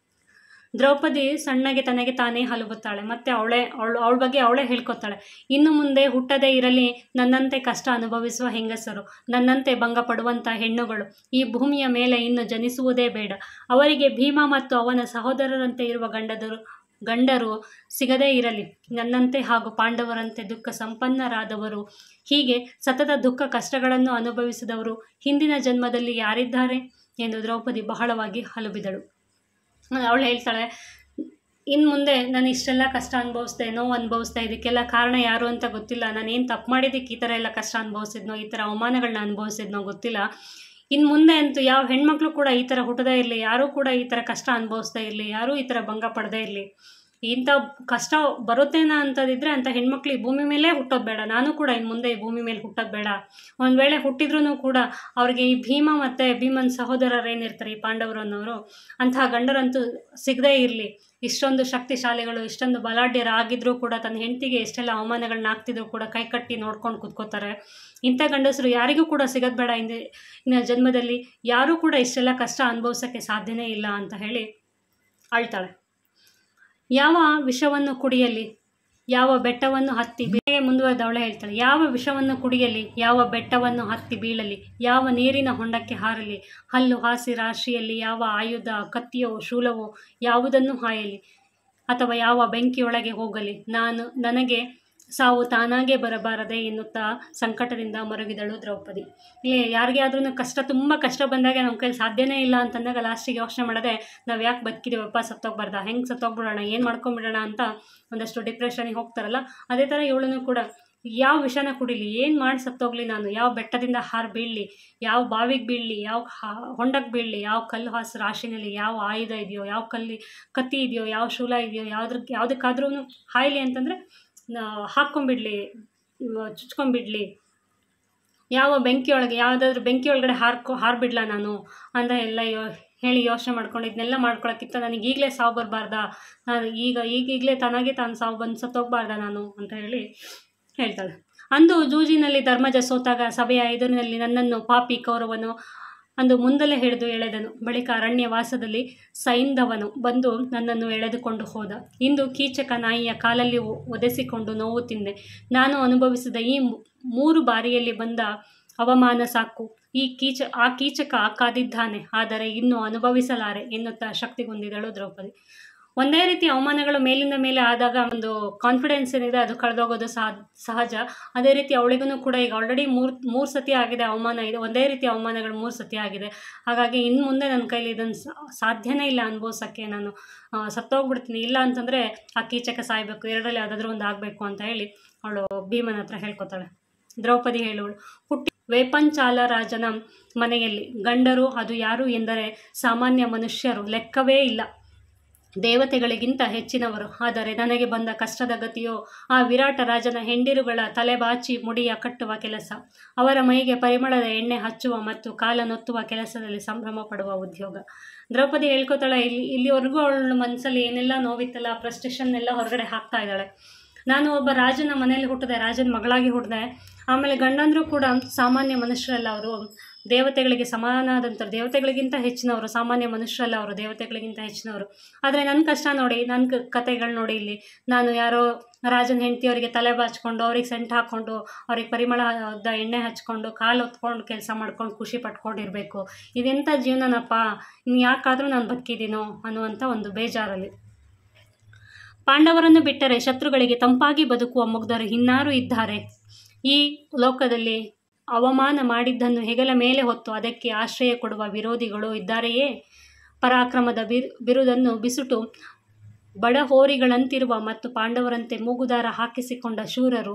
ದ್ರೌಪದಿ ಸಣ್ಣಗೆ ತನಗೆ ತಾನೇ ಹಲುಬುತ್ತಾಳೆ. ಮತ್ತು ಅವಳ ಬಗ್ಗೆ ಅವಳೇ ಹೇಳ್ಕೊತಾಳೆ. ಇನ್ನು ಮುಂದೆ ಹುಟ್ಟದೇ ಇರಲಿ ನನ್ನಂತೆ ಕಷ್ಟ ಅನುಭವಿಸುವ ಹೆಂಗಸರು, ನನ್ನಂತೆ ಭಂಗ ಪಡುವಂಥ ಹೆಣ್ಣುಗಳು ಈ ಭೂಮಿಯ ಮೇಲೆ ಇನ್ನು ಜನಿಸುವುದೇ ಬೇಡ. ಅವರಿಗೆ ಭೀಮ ಮತ್ತು ಅವನ ಸಹೋದರರಂತೆ ಇರುವ ಗಂಡರು ಸಿಗದೇ ಇರಲಿ. ನನ್ನಂತೆ ಹಾಗೂ ಪಾಂಡವರಂತೆ ದುಃಖ ಸಂಪನ್ನರಾದವರು, ಹೀಗೆ ಸತತ ದುಃಖ ಕಷ್ಟಗಳನ್ನು ಅನುಭವಿಸಿದವರು ಹಿಂದಿನ ಜನ್ಮದಲ್ಲಿ ಯಾರಿದ್ದಾರೆ ಎಂದು ದ್ರೌಪದಿ ಬಹಳವಾಗಿ ಹಲುಬಿದಳು. ಅವಳು ಹೇಳ್ತಾಳೆ, ಇನ್ನು ಮುಂದೆ ನಾನು ಇಷ್ಟೆಲ್ಲ ಕಷ್ಟ ಅನುಭವಿಸ್ದೆ, ನೋವು ಅನುಭವಿಸ್ದೆ, ಇದಕ್ಕೆಲ್ಲ ಕಾರಣ ಯಾರು ಅಂತ ಗೊತ್ತಿಲ್ಲ. ನಾನೇನು ತಪ್ಪು ಮಾಡಿದ್ದಕ್ಕೆ ಈ ಥರ ಎಲ್ಲ ಕಷ್ಟ ಅನುಭವಿಸಿದ್ನೋ, ಈ ಥರ ಅವಮಾನಗಳನ್ನ ಅನುಭವಿಸಿದ್ನೋ ಗೊತ್ತಿಲ್ಲ. ಇನ್ನು ಮುಂದೆ ಅಂತೂ ಯಾವ ಹೆಣ್ಮಕ್ಳು ಕೂಡ ಈ ಥರ ಹುಟ್ಟದೇ ಇರಲಿ, ಯಾರೂ ಕೂಡ ಈ ಥರ ಕಷ್ಟ ಅನುಭವಿಸ್ತಾ ಇರಲಿ, ಯಾರೂ ಈ ಥರ ಭಂಗ ಪಡದೇ ಇರಲಿ. ಇಂಥ ಕಷ್ಟ ಬರುತ್ತೇನೋ ಅಂತದಿದ್ದರೆ ಅಂಥ ಹೆಣ್ಮಕ್ಳು ಈ ಭೂಮಿ ಮೇಲೆ ಹುಟ್ಟೋದು ಬೇಡ. ನಾನು ಕೂಡ ಇನ್ನು ಮುಂದೆ ಈ ಭೂಮಿ ಮೇಲೆ ಹುಟ್ಟೋದು ಬೇಡ. ಒಂದು ವೇಳೆ ಹುಟ್ಟಿದ್ರೂ ಕೂಡ ಅವ್ರಿಗೆ ಈ ಭೀಮ ಮತ್ತು ಭೀಮನ ಸಹೋದರರೇನಿರ್ತಾರೆ ಈ ಪಾಂಡವರು ಅನ್ನೋರು, ಅಂತಹ ಗಂಡರಂತೂ ಸಿಗದೇ ಇರಲಿ. ಇಷ್ಟೊಂದು ಶಕ್ತಿಶಾಲಿಗಳು, ಇಷ್ಟೊಂದು ಬಲಾಢ್ಯರಾಗಿದ್ದರೂ ಕೂಡ ತನ್ನ ಹೆಂಡತಿಗೆ ಎಷ್ಟೆಲ್ಲ ಅವಮಾನಗಳನ್ನ ಆಗ್ತಿದ್ರು ಕೂಡ ಕೈ ಕಟ್ಟಿ ನೋಡ್ಕೊಂಡು ಕೂತ್ಕೋತಾರೆ. ಇಂಥ ಗಂಡಸರು ಯಾರಿಗೂ ಕೂಡ ಸಿಗೋದು ಬೇಡ. ಇನ್ನು ಜನ್ಮದಲ್ಲಿ ಯಾರೂ ಕೂಡ ಇಷ್ಟೆಲ್ಲ ಕಷ್ಟ ಅನುಭವಿಸೋಕ್ಕೆ ಸಾಧ್ಯನೇ ಇಲ್ಲ ಅಂತ ಹೇಳಿ ಅಳ್ತಾಳೆ. ಯಾವ ವಿಷವನ್ನು ಕುಡಿಯಲಿ, ಯಾವ ಬೆಟ್ಟವನ್ನು ಹತ್ತಿ ಬೇಗೆ ಮುಂದುವರೆದವಳೆ ಹೇಳ್ತಾಳೆ, ಯಾವ ವಿಷವನ್ನು ಕುಡಿಯಲಿ, ಯಾವ ಬೆಟ್ಟವನ್ನು ಹತ್ತಿ ಬೀಳಲಿ, ಯಾವ ನೀರಿನ ಹೊಂಡಕ್ಕೆ ಹಾರಲಿ, ಹಲ್ಲು ಹಾಸಿ ರಾಶಿಯಲ್ಲಿ ಯಾವ ಆಯುಧ ಕತ್ತಿಯೋ ಶೂಲವೋ ಯಾವುದನ್ನು ಹಾಯಲಿ, ಅಥವಾ ಯಾವ ಬೆಂಕಿಯೊಳಗೆ ಹೋಗಲಿ, ನನಗೆ ಸಾವು ತಾನಾಗೇ ಬರಬಾರದೆ ಎನ್ನುತ್ತಾ ಸಂಕಟದಿಂದ ಮರುಗಿದಳು ದ್ರೌಪದಿ. ಇಲ್ಲಿ ಯಾರಿಗೆ ಆದ್ರೂ ತುಂಬ ಕಷ್ಟ ಬಂದಾಗ ನಮ್ಮ ಕೈಲಿ ಸಾಧ್ಯನೇ ಇಲ್ಲ ಅಂತಂದಾಗ ಲಾಸ್ಟಿಗೆ ಯೋಚನೆ ಮಾಡೋದೆ, ನಾವು ಯಾಕೆ ಬದುಕಿದ್ದೀವಪ್ಪ, ಸತ್ತೋಗ್ಬಾರ್ದ, ಹೆಂಗೆ ಸತ್ತೋಗ್ಬಿಡೋಣ, ಏನು ಮಾಡ್ಕೊಂಬಿಡೋಣ ಅಂತ ಒಂದಷ್ಟು ಡಿಪ್ರೆಷನಿಗೆ ಹೋಗ್ತಾರಲ್ಲ, ಅದೇ ಥರ ಇವಳನ್ನು ಕೂಡ ಯಾವ ವಿಷನ ಕುಡಿಲಿ, ಏನು ಮಾಡಿ ಸತ್ತೋಗ್ಲಿ ನಾನು, ಯಾವ ಬೆಟ್ಟದಿಂದ ಹಾರು ಬೀಳಲಿ, ಯಾವ ಬಾವಿಗೆ ಬೀಳಲಿ, ಯಾವ ಹೊಂಡಕ್ಕೆ ಬೀಳಲಿ, ಯಾವ ಕಲ್ಲು ಹಾಸು ರಾಶಿನಲ್ಲಿ ಯಾವ ಆಯುಧ ಇದೆಯೋ, ಯಾವ ಕತ್ತಿ ಇದೆಯೋ, ಯಾವ ಶೂಲ ಇದೆಯೋ, ಯಾವುದಕ್ಕಾದ್ರೂ ಹಾಯಲಿ ಅಂತಂದರೆ ಹಾಕ್ಕೊಂಬಿಡ್ಲಿ, ಚುಚ್ಕೊಂಬಿಡ್ಲಿ, ಯಾವ ಬೆಂಕಿಯೊಳಗೆ ಯಾವುದಾದ್ರೂ ಬೆಂಕಿಯೊಳಗಡೆ ಹಾರ್ಬಿಡ್ಲ ನಾನು ಅಂತ ಎಲ್ಲ ಹೇಳಿ ಯೋಚನೆ ಮಾಡ್ಕೊಂಡು ಇದನ್ನೆಲ್ಲ ಮಾಡ್ಕೊಳಕ್ಕಿಂತ ನನಗೆ ಈಗಲೇ ಸಾವು ಬರಬಾರ್ದಾ, ನಾನು ಈಗೀಗಲೇ ತಾನಾಗೆ ತಾನು ಸಾವು ಬಂದು ಸತ್ತೋಗ್ಬಾರ್ದಾ ನಾನು ಅಂತ ಹೇಳ್ತಾಳೆ. ಅಂದು ಜೂಜಿನಲ್ಲಿ ಧರ್ಮಜ ಸೋತಾಗ ಸಭೆಯ ಎದುರಿನಲ್ಲಿ ನನ್ನನ್ನು ಪಾಪಿ ಕೌರವನು ಅಂದು ಮುಂದಲೇ ಹಿಡಿದು ಎಳೆದನು. ಬಳಿಕ ಅರಣ್ಯವಾಸದಲ್ಲಿ ಸೈಂಧವನು ಬಂದು ನನ್ನನ್ನು ಎಳೆದುಕೊಂಡು ಹೋದ. ಇಂದು ಕೀಚಕ ನಾಯಿಯ ಕಾಲಲ್ಲಿ ಒದೆಸಿಕೊಂಡು ನೋವು ತಿಂದೆ. ನಾನು ಅನುಭವಿಸಿದ ಈ 3 ಬಾರಿಯಲ್ಲಿ ಬಂದ ಅವಮಾನ ಸಾಕು. ಆ ಕೀಚಕ ಕಾದಿದ್ದಾನೆ, ಆದರೆ ಇನ್ನೂ ಅನುಭವಿಸಲಾರೆ ಎನ್ನುತ್ತಾ ಶಕ್ತಿಗೊಂದಿದಳು ದ್ರೌಪದಿ. ಒಂದೇ ರೀತಿ ಅವಮಾನಗಳು ಮೇಲಿಂದ ಮೇಲೆ ಆದಾಗ ಒಂದು ಕಾನ್ಫಿಡೆನ್ಸ್ ಏನಿದೆ ಅದು ಕಳೆದೋಗೋದು ಸಹಜ. ಅದೇ ರೀತಿ ಅವಳಿಗೂ ಕೂಡ ಈಗ ಆಲ್ರೆಡಿ ಮೂರು ಸತಿ ಆಗಿದೆ ಅವಮಾನ ಇದೆ, ಒಂದೇ ರೀತಿ ಅವಮಾನಗಳು 3 ಸತಿ ಆಗಿದೆ. ಹಾಗಾಗಿ ಇನ್ನು ಮುಂದೆ ನನ್ನ ಕೈಲಿ ಇದನ್ನು ಸಾಧ್ಯನೇ ಇಲ್ಲ ಅನುಭವಿಸೋಕ್ಕೆ, ನಾನು ಸತ್ತೋಗ್ಬಿಡ್ತೀನಿ, ಇಲ್ಲ ಅಂತಂದರೆ ಆ ಕೀಚಕ ಸಾಯಬೇಕು, 2ರಲ್ಲಿ ಯಾವುದಾದ್ರೂ ಒಂದು ಆಗಬೇಕು ಅಂತ ಹೇಳಿ ಅವಳು ಭೀಮನ ಹತ್ರ ಹೇಳ್ಕೊತಾಳೆ. ದ್ರೌಪದಿ ಹೇಳುವಳು, ಹುಟ್ಟಿ ವೇಪಂಚಾಲ ರಾಜನ ಮನೆಯಲ್ಲಿ ಗಂಡರು ಅದು ಯಾರು ಎಂದರೆ ಸಾಮಾನ್ಯ ಮನುಷ್ಯರು ಲೆಕ್ಕವೇ ಇಲ್ಲ, ದೇವತೆಗಳಿಗಿಂತ ಹೆಚ್ಚಿನವರು. ಆದರೆ ನನಗೆ ಬಂದ ಕಷ್ಟದ ಗತಿಯೋ ಆ ವಿರಾಟ ರಾಜನ ಹೆಂಡಿರುಗಳ ತಲೆಬಾಚಿ ಮುಡಿಯ ಕಟ್ಟುವ ಕೆಲಸ, ಅವರ ಮೈಗೆ ಪರಿಮಳದ ಎಣ್ಣೆ ಹಚ್ಚುವ ಮತ್ತು ಕಾಲನೊತ್ತುವ ಕೆಲಸದಲ್ಲಿ ಸಂಭ್ರಮ ಪಡುವ ಉದ್ಯೋಗ. ದ್ರೌಪದಿ ಹೇಳ್ಕೊತಾಳೆ, ಇಲ್ಲಿವರೆಗೂ ಅವಳ ಮನಸ್ಸಲ್ಲಿ ಏನೆಲ್ಲ ನೋವಿತ್ತಲ್ಲ, ಫ್ರಸ್ಟ್ರೇಷನ್ ಎಲ್ಲ ಹೊರಗಡೆ ಹಾಕ್ತಾ ಇದ್ದಾಳೆ. ನಾನು ಒಬ್ಬ ರಾಜನ ಮನೆಯಲ್ಲಿ ಹುಟ್ಟಿದೆ, ರಾಜನ ಮಗಳಾಗಿ ಹುಟ್ಟಿದೆ. ಆಮೇಲೆ ಗಂಡಂದರೂ ಕೂಡ ಸಾಮಾನ್ಯ ಮನುಷ್ಯರಲ್ಲ, ಅವರು ದೇವತೆಗಳಿಗೆ ಸಮಾನಾದಂಥವ್ರು, ದೇವತೆಗಳಿಗಿಂತ ಹೆಚ್ಚಿನವರು, ಸಾಮಾನ್ಯ ಮನುಷ್ಯರಲ್ಲ ಅವರು, ದೇವತೆಗಳಿಗಿಂತ ಹೆಚ್ಚಿನವರು. ಆದರೆ ನನ್ನ ಕಷ್ಟ ನೋಡಿ, ನನ್ನ ಕತೆಗಳು ನೋಡಿ, ಇಲ್ಲಿ ನಾನು ಯಾರೋ ರಾಜನ ಹೆಂಡತಿಯವರಿಗೆ ತಲೆ ಬಾಚ್ಕೊಂಡು, ಅವ್ರಿಗೆ ಸೆಂಟ್ ಹಾಕ್ಕೊಂಡು, ಅವ್ರಿಗೆ ಪರಿಮಳದ ಎಣ್ಣೆ ಹಚ್ಕೊಂಡು, ಕಾಲು ಹೊತ್ಕೊಂಡು ಕೆಲಸ ಮಾಡ್ಕೊಂಡು ಖುಷಿ ಪಟ್ಕೊಂಡಿರಬೇಕು. ಇದೆಂಥ ಜೀವನನಪ್ಪ, ಇನ್ನು ಯಾಕಾದರೂ ನಾನು ಬದುಕಿದ್ದೀನೋ ಅನ್ನುವಂಥ ಒಂದು ಬೇಜಾರಲ್ಲಿ. ಪಾಂಡವರನ್ನು ಬಿಟ್ಟರೆ ಶತ್ರುಗಳಿಗೆ ತಂಪಾಗಿ ಬದುಕುವ ಮುಗ್ಧರು ಇನ್ನಾರು ಇದ್ದಾರೆ. ಈ ಲೋಕದಲ್ಲಿ ಅವಮಾನ ಮಾಡಿದ್ದನ್ನು ಹೆಗಲ ಮೇಲೆ ಹೊತ್ತು ಅದಕ್ಕೆ ಆಶ್ರಯ ಕೊಡುವ ವಿರೋಧಿಗಳು ಇದ್ದಾರೆಯೇ? ಪರಾಕ್ರಮದ ಬಿರುದನ್ನು ಬಿಸುಟು ಬಡಹೋರಿಗಳಂತಿರುವ ಮತ್ತು ಪಾಂಡವರಂತೆ ಮೂಗುದಾರ ಹಾಕಿಸಿಕೊಂಡ ಶೂರರು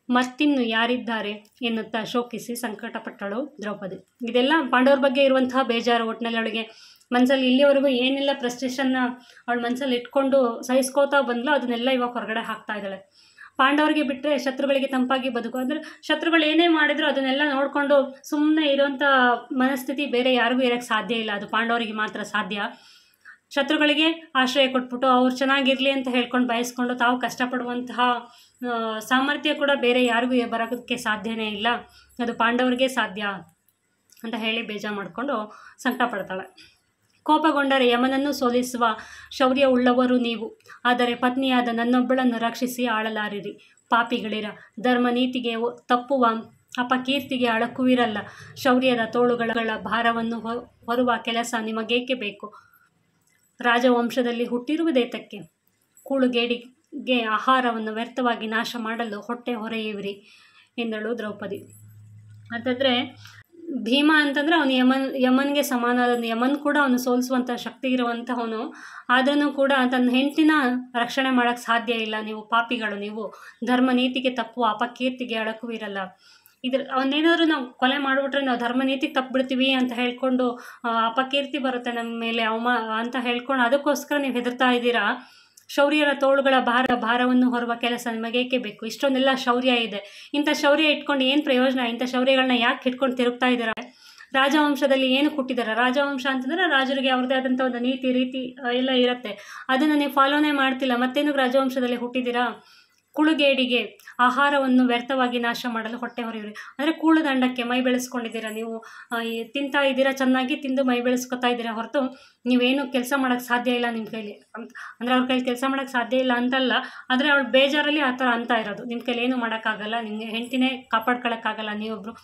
ಮತ್ತಿನ್ನು ಯಾರಿದ್ದಾರೆ ಎನ್ನುತ್ತಾ ಶೋಕಿಸಿ ಸಂಕಟಪಟ್ಟಳು ದ್ರೌಪದಿ. ಇದೆಲ್ಲ ಪಾಂಡವರ ಬಗ್ಗೆ ಇರುವಂತಹ ಬೇಜಾರು. ಒಟ್ಟಿನಲ್ಲಿ ಅವಳಿಗೆ ಮನಸ್ಸಲ್ಲಿ ಇಲ್ಲಿವರೆಗೂ ಏನೆಲ್ಲ ಫ್ರಸ್ಟ್ರೇಷನ್ನ ಅವಳ ಮನಸ್ಸಲ್ಲಿ ಇಟ್ಕೊಂಡು ಸಹಿಸ್ಕೋತಾ ಬಂದ್ಲು, ಅದನ್ನೆಲ್ಲ ಇವಾಗ ಹೊರಗಡೆ ಹಾಕ್ತಾ ಇದ್ದಾಳೆ. ಪಾಂಡವರಿಗೆ ಬಿಟ್ಟರೆ ಶತ್ರುಗಳಿಗೆ ತಂಪಾಗಿ ಬದುಕು ಅಂದರೆ, ಶತ್ರುಗಳು ಏನೇ ಮಾಡಿದ್ರು ಅದನ್ನೆಲ್ಲ ನೋಡಿಕೊಂಡು ಸುಮ್ಮನೆ ಇರೋಂಥ ಮನಸ್ಥಿತಿ ಬೇರೆ ಯಾರಿಗೂ ಇರೋಕ್ಕೆ ಸಾಧ್ಯ ಇಲ್ಲ, ಅದು ಪಾಂಡವರಿಗೆ ಮಾತ್ರ ಸಾಧ್ಯ. ಶತ್ರುಗಳಿಗೆ ಆಶ್ರಯ ಕೊಟ್ಬಿಟ್ಟು ಅವ್ರು ಚೆನ್ನಾಗಿರಲಿ ಅಂತ ಹೇಳ್ಕೊಂಡು ಬಯಸ್ಕೊಂಡು ತಾವು ಕಷ್ಟಪಡುವಂತಹ ಸಾಮರ್ಥ್ಯ ಕೂಡ ಬೇರೆ ಯಾರಿಗೂ ಬರೋದಕ್ಕೆ ಸಾಧ್ಯನೇ ಇಲ್ಲ, ಅದು ಪಾಂಡವರಿಗೆ ಸಾಧ್ಯ ಅಂತ ಹೇಳಿ ಬೇಜಾರು ಮಾಡಿಕೊಂಡು ಸಂಕಟ ಪಡ್ತಾಳೆ. ಕೋಪಗೊಂಡರೆ ಯಮನನ್ನು ಸೋಲಿಸುವ ಶೌರ್ಯವುಳ್ಳವರು ನೀವು, ಆದರೆ ಪತ್ನಿಯಾದ ನನ್ನೊಬ್ಬಳನ್ನು ರಕ್ಷಿಸಿ ಆಳಲಾರಿರಿ. ಪಾಪಿಗಳಿರ, ಧರ್ಮನೀತಿಗೆ ತಪ್ಪುವ ಅಪಕೀರ್ತಿಗೆ ಅಳಕುವಿರಲ್ಲ. ಶೌರ್ಯದ ತೋಳುಗಳ ಭಾರವನ್ನು ಹೊರುವ ಕೆಲಸ ನಿಮಗೇಕೆ ಬೇಕು? ರಾಜವಂಶದಲ್ಲಿ ಹುಟ್ಟಿರುವುದೇತಕ್ಕೆ? ಕೂಳುಗೇಡಿಗೆ ಆಹಾರವನ್ನು ವ್ಯರ್ಥವಾಗಿ ನಾಶ ಮಾಡಲು ಹೊಟ್ಟೆ ಹೊರೆಯುವಿರಿ ಎಂದಳು ದ್ರೌಪದಿ. ಅಂತಂದರೆ ಭೀಮ ಅಂತಂದರೆ ಅವನು ಯಮನ್ಗೆ ಸಮಾನವಾದ, ಯಮನ್ ಕೂಡ ಅವನು ಸೋಲಿಸುವಂಥ ಶಕ್ತಿ ಇರುವಂಥವನು. ಆದ್ರೂ ಕೂಡ ತನ್ನ ಹೆಂಡತಿನ ರಕ್ಷಣೆ ಮಾಡೋಕ್ಕೆ ಸಾಧ್ಯ ಇಲ್ಲ. ನೀವು ಪಾಪಿಗಳು, ನೀವು ಧರ್ಮ ನೀತಿಗೆ ತಪ್ಪು ಅಪಕೀರ್ತಿಗೆ ಅಳಕುವಿರಲ್ಲ. ಅವನ್ನೇನಾದರೂ ನಾವು ಕೊಲೆ ಮಾಡಿಬಿಟ್ರೆ ನಾವು ಧರ್ಮ ನೀತಿಗೆ ತಪ್ಪಿಬಿಡ್ತೀವಿ ಅಂತ ಹೇಳ್ಕೊಂಡು ಅಪಕೀರ್ತಿ ಬರುತ್ತೆ ನಮ್ಮ ಮೇಲೆ ಅಂತ ಹೇಳ್ಕೊಂಡು ಅದಕ್ಕೋಸ್ಕರ ನೀವು ಹೆದರ್ತಾ ಇದ್ದೀರಾ. ಶೌರ್ಯರ ತೋಳುಗಳ ಭಾರವನ್ನು ಹೊರುವ ಕೆಲಸ ನಿಮಗೇಕೆ ಬೇಕು? ಇಷ್ಟೊಂದೆಲ್ಲ ಶೌರ್ಯ ಇದೆ, ಇಂಥ ಶೌರ್ಯ ಇಟ್ಕೊಂಡು ಏನು ಪ್ರಯೋಜನ? ಇಂಥ ಶೌರ್ಯಗಳನ್ನ ಯಾಕೆ ಇಟ್ಕೊಂಡು ತಿರುಗ್ತಾ ಇದ್ದೀರಾ? ರಾಜವಂಶದಲ್ಲಿ ಏನು ಕೊಟ್ಟಿದ್ದಾರೆ? ರಾಜವಂಶ ಅಂತಂದರೆ ರಾಜರಿಗೆ ಅವ್ರದ್ದೇ ಆದಂಥ ಒಂದು ನೀತಿ ರೀತಿ ಎಲ್ಲ ಇರುತ್ತೆ, ಅದನ್ನು ನೀವು ಫಾಲೋನೇ ಮಾಡ್ತಿಲ್ಲ, ಮತ್ತೇನು ರಾಜವಂಶದಲ್ಲಿ ಹುಟ್ಟಿದ್ದೀರಾ? ಕುಳುಗೇಡಿಗೆ ಆಹಾರವನ್ನು ವ್ಯರ್ಥವಾಗಿ ನಾಶ ಮಾಡಲು ಹೊಟ್ಟೆ ಹೊರೆಯುವಿರಿ. ಅಂದರೆ ಕೂಳುದಂಡಕ್ಕೆ ಮೈ ಬೆಳೆಸ್ಕೊಂಡಿದ್ದೀರಾ ನೀವು, ತಿಂತಾ ಇದ್ದೀರಾ, ಚೆನ್ನಾಗಿ ತಿಂದು ಮೈ ಬೆಳೆಸ್ಕೊತಾ ಇದ್ದೀರಾ ಹೊರತು ನೀವೇನು ಕೆಲಸ ಮಾಡೋಕ್ಕೆ ಸಾಧ್ಯ ಇಲ್ಲ ನಿಮ್ಮ ಕೈಲಿ ಅಂದರೆ ಅವ್ರ ಕೈಲಿ ಕೆಲಸ ಮಾಡೋಕ್ಕೆ ಸಾಧ್ಯ ಇಲ್ಲ ಅಂತಲ್ಲ, ಆದರೆ ಅವಳು ಬೇಜಾರಲ್ಲಿ ಆ ಥರ ಅಂತ ಇರೋದು. ನಿಮ್ಮ ಕೈಲಿ ಏನು ಮಾಡೋಕ್ಕಾಗಲ್ಲ, ನಿಮಗೆ ಹೆಂಡತಿನೇ ಕಾಪಾಡ್ಕೊಳ್ಳೋಕ್ಕಾಗಲ್ಲ, ನೀವೊಬ್ಬರು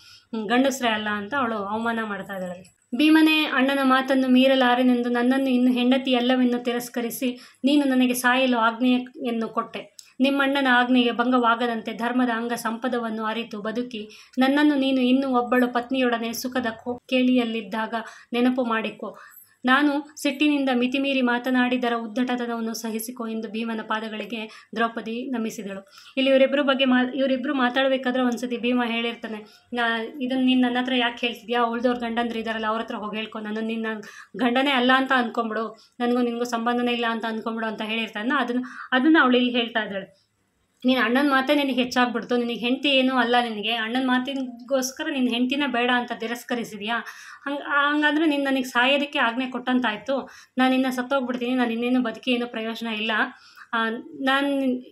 ಗಂಡಸ್ರೇ ಅಲ್ಲ ಅಂತ ಅವಳು ಅವಮಾನ ಮಾಡ್ತಾ ಇದ್ದಾಳೆ. ಭೀಮನೇ ಅಣ್ಣನ ಮಾತನ್ನು ಮೀರಲಾರೆನೆಂದು ನನ್ನನ್ನು ಇನ್ನು ಹೆಂಡತಿ ಅಲ್ಲವೆನ್ನು ತಿರಸ್ಕರಿಸಿ ನೀನು ನನಗೆ ಸಾಯಲು ಆಜ್ಞೆಯನ್ನು ಕೊಟ್ಟೆ. ನಿಮ್ಮಣ್ಣನ ಆಜ್ಞೆಗೆ ಭಂಗವಾಗದಂತೆ ಧರ್ಮದ ಅಂಗ ಸಂಪದವನ್ನು ಅರಿತು ಬದುಕಿ ನನ್ನನ್ನು ನೀನು ಇನ್ನೂ ಒಬ್ಬಳು ಪತ್ನಿಯೊಡನೆ ಸುಖದ ಕೇಳಿಯಲ್ಲಿದ್ದಾಗ ನೆನಪು ಮಾಡಿಕೊ. ನಾನು ಸಿಟ್ಟಿನಿಂದ ಮಿತಿಮೀರಿ ಮಾತನಾಡಿದರ ಉದ್ದಟತನವನ್ನು ಸಹಿಸಿಕೊ ಎಂದು ಭೀಮನ ಪಾದಗಳಿಗೆ ದ್ರೌಪದಿ ನಮಿಸಿದಳು. ಇಲ್ಲಿ ಇವರಿಬ್ಬರು ಮಾತಾಡಬೇಕಾದ್ರೆ ಒಂದ್ಸತಿ ಭೀಮ ಹೇಳಿರ್ತಾನೆ, ಇದನ್ನು ನೀನು ನನ್ನ ಹತ್ರ ಯಾಕೆ ಹೇಳ್ತಿದ್ಯಾ, ಉಳ್ದವ್ರ ಗಂಡಂದ್ರು ಇದ್ದಾರಲ್ಲ ಅವ್ರ ಹತ್ರ ಹೋಗಿ ಹೇಳ್ಕೊ, ನನ್ನ ನಿನ್ನ ಗಂಡನೇ ಅಲ್ಲ ಅಂತ ಅಂದ್ಕೊಂಬಿಡು, ನನಗೂ ನಿನಗೂ ಸಂಬಂಧನೇ ಇಲ್ಲ ಅಂತ ಅಂದ್ಕೊಂಬಿಡು ಅಂತ ಹೇಳಿರ್ತಾನೆ. ಅದನ್ನು ಅವಳು ಇಲ್ಲಿ ಹೇಳ್ತಾ ಇದ್ದಾಳೆ. ನೀನು ಅಣ್ಣನ ಮಾತೇ ನಿನಗೆ ಹೆಚ್ಚಾಗ್ಬಿಡ್ತು, ನಿನಗೆ ಹೆಂಡತಿ ಏನೂ ಅಲ್ಲ, ನಿನಗೆ ಅಣ್ಣನ ಮಾತಿಗೋಸ್ಕರ ನಿನ್ನ ಹೆಂಡತಿನ ಬೇಡ ಅಂತ ತಿರಸ್ಕರಿಸಿದ್ಯಾ, ಹಂಗಾದ್ರೆ ನೀನು ನನಗೆ ಸಾಯೋದಕ್ಕೆ ಆಜ್ಞೆ ಕೊಟ್ಟಂತಾಯಿತು, ನಾನು ಇನ್ನು ಸತ್ತೋಗ್ಬಿಡ್ತೀನಿ, ನಾನು ಇನ್ನೇನು ಬದುಕಿ ಏನೂ ಪ್ರಯೋಜನ ಇಲ್ಲ, ನಾನು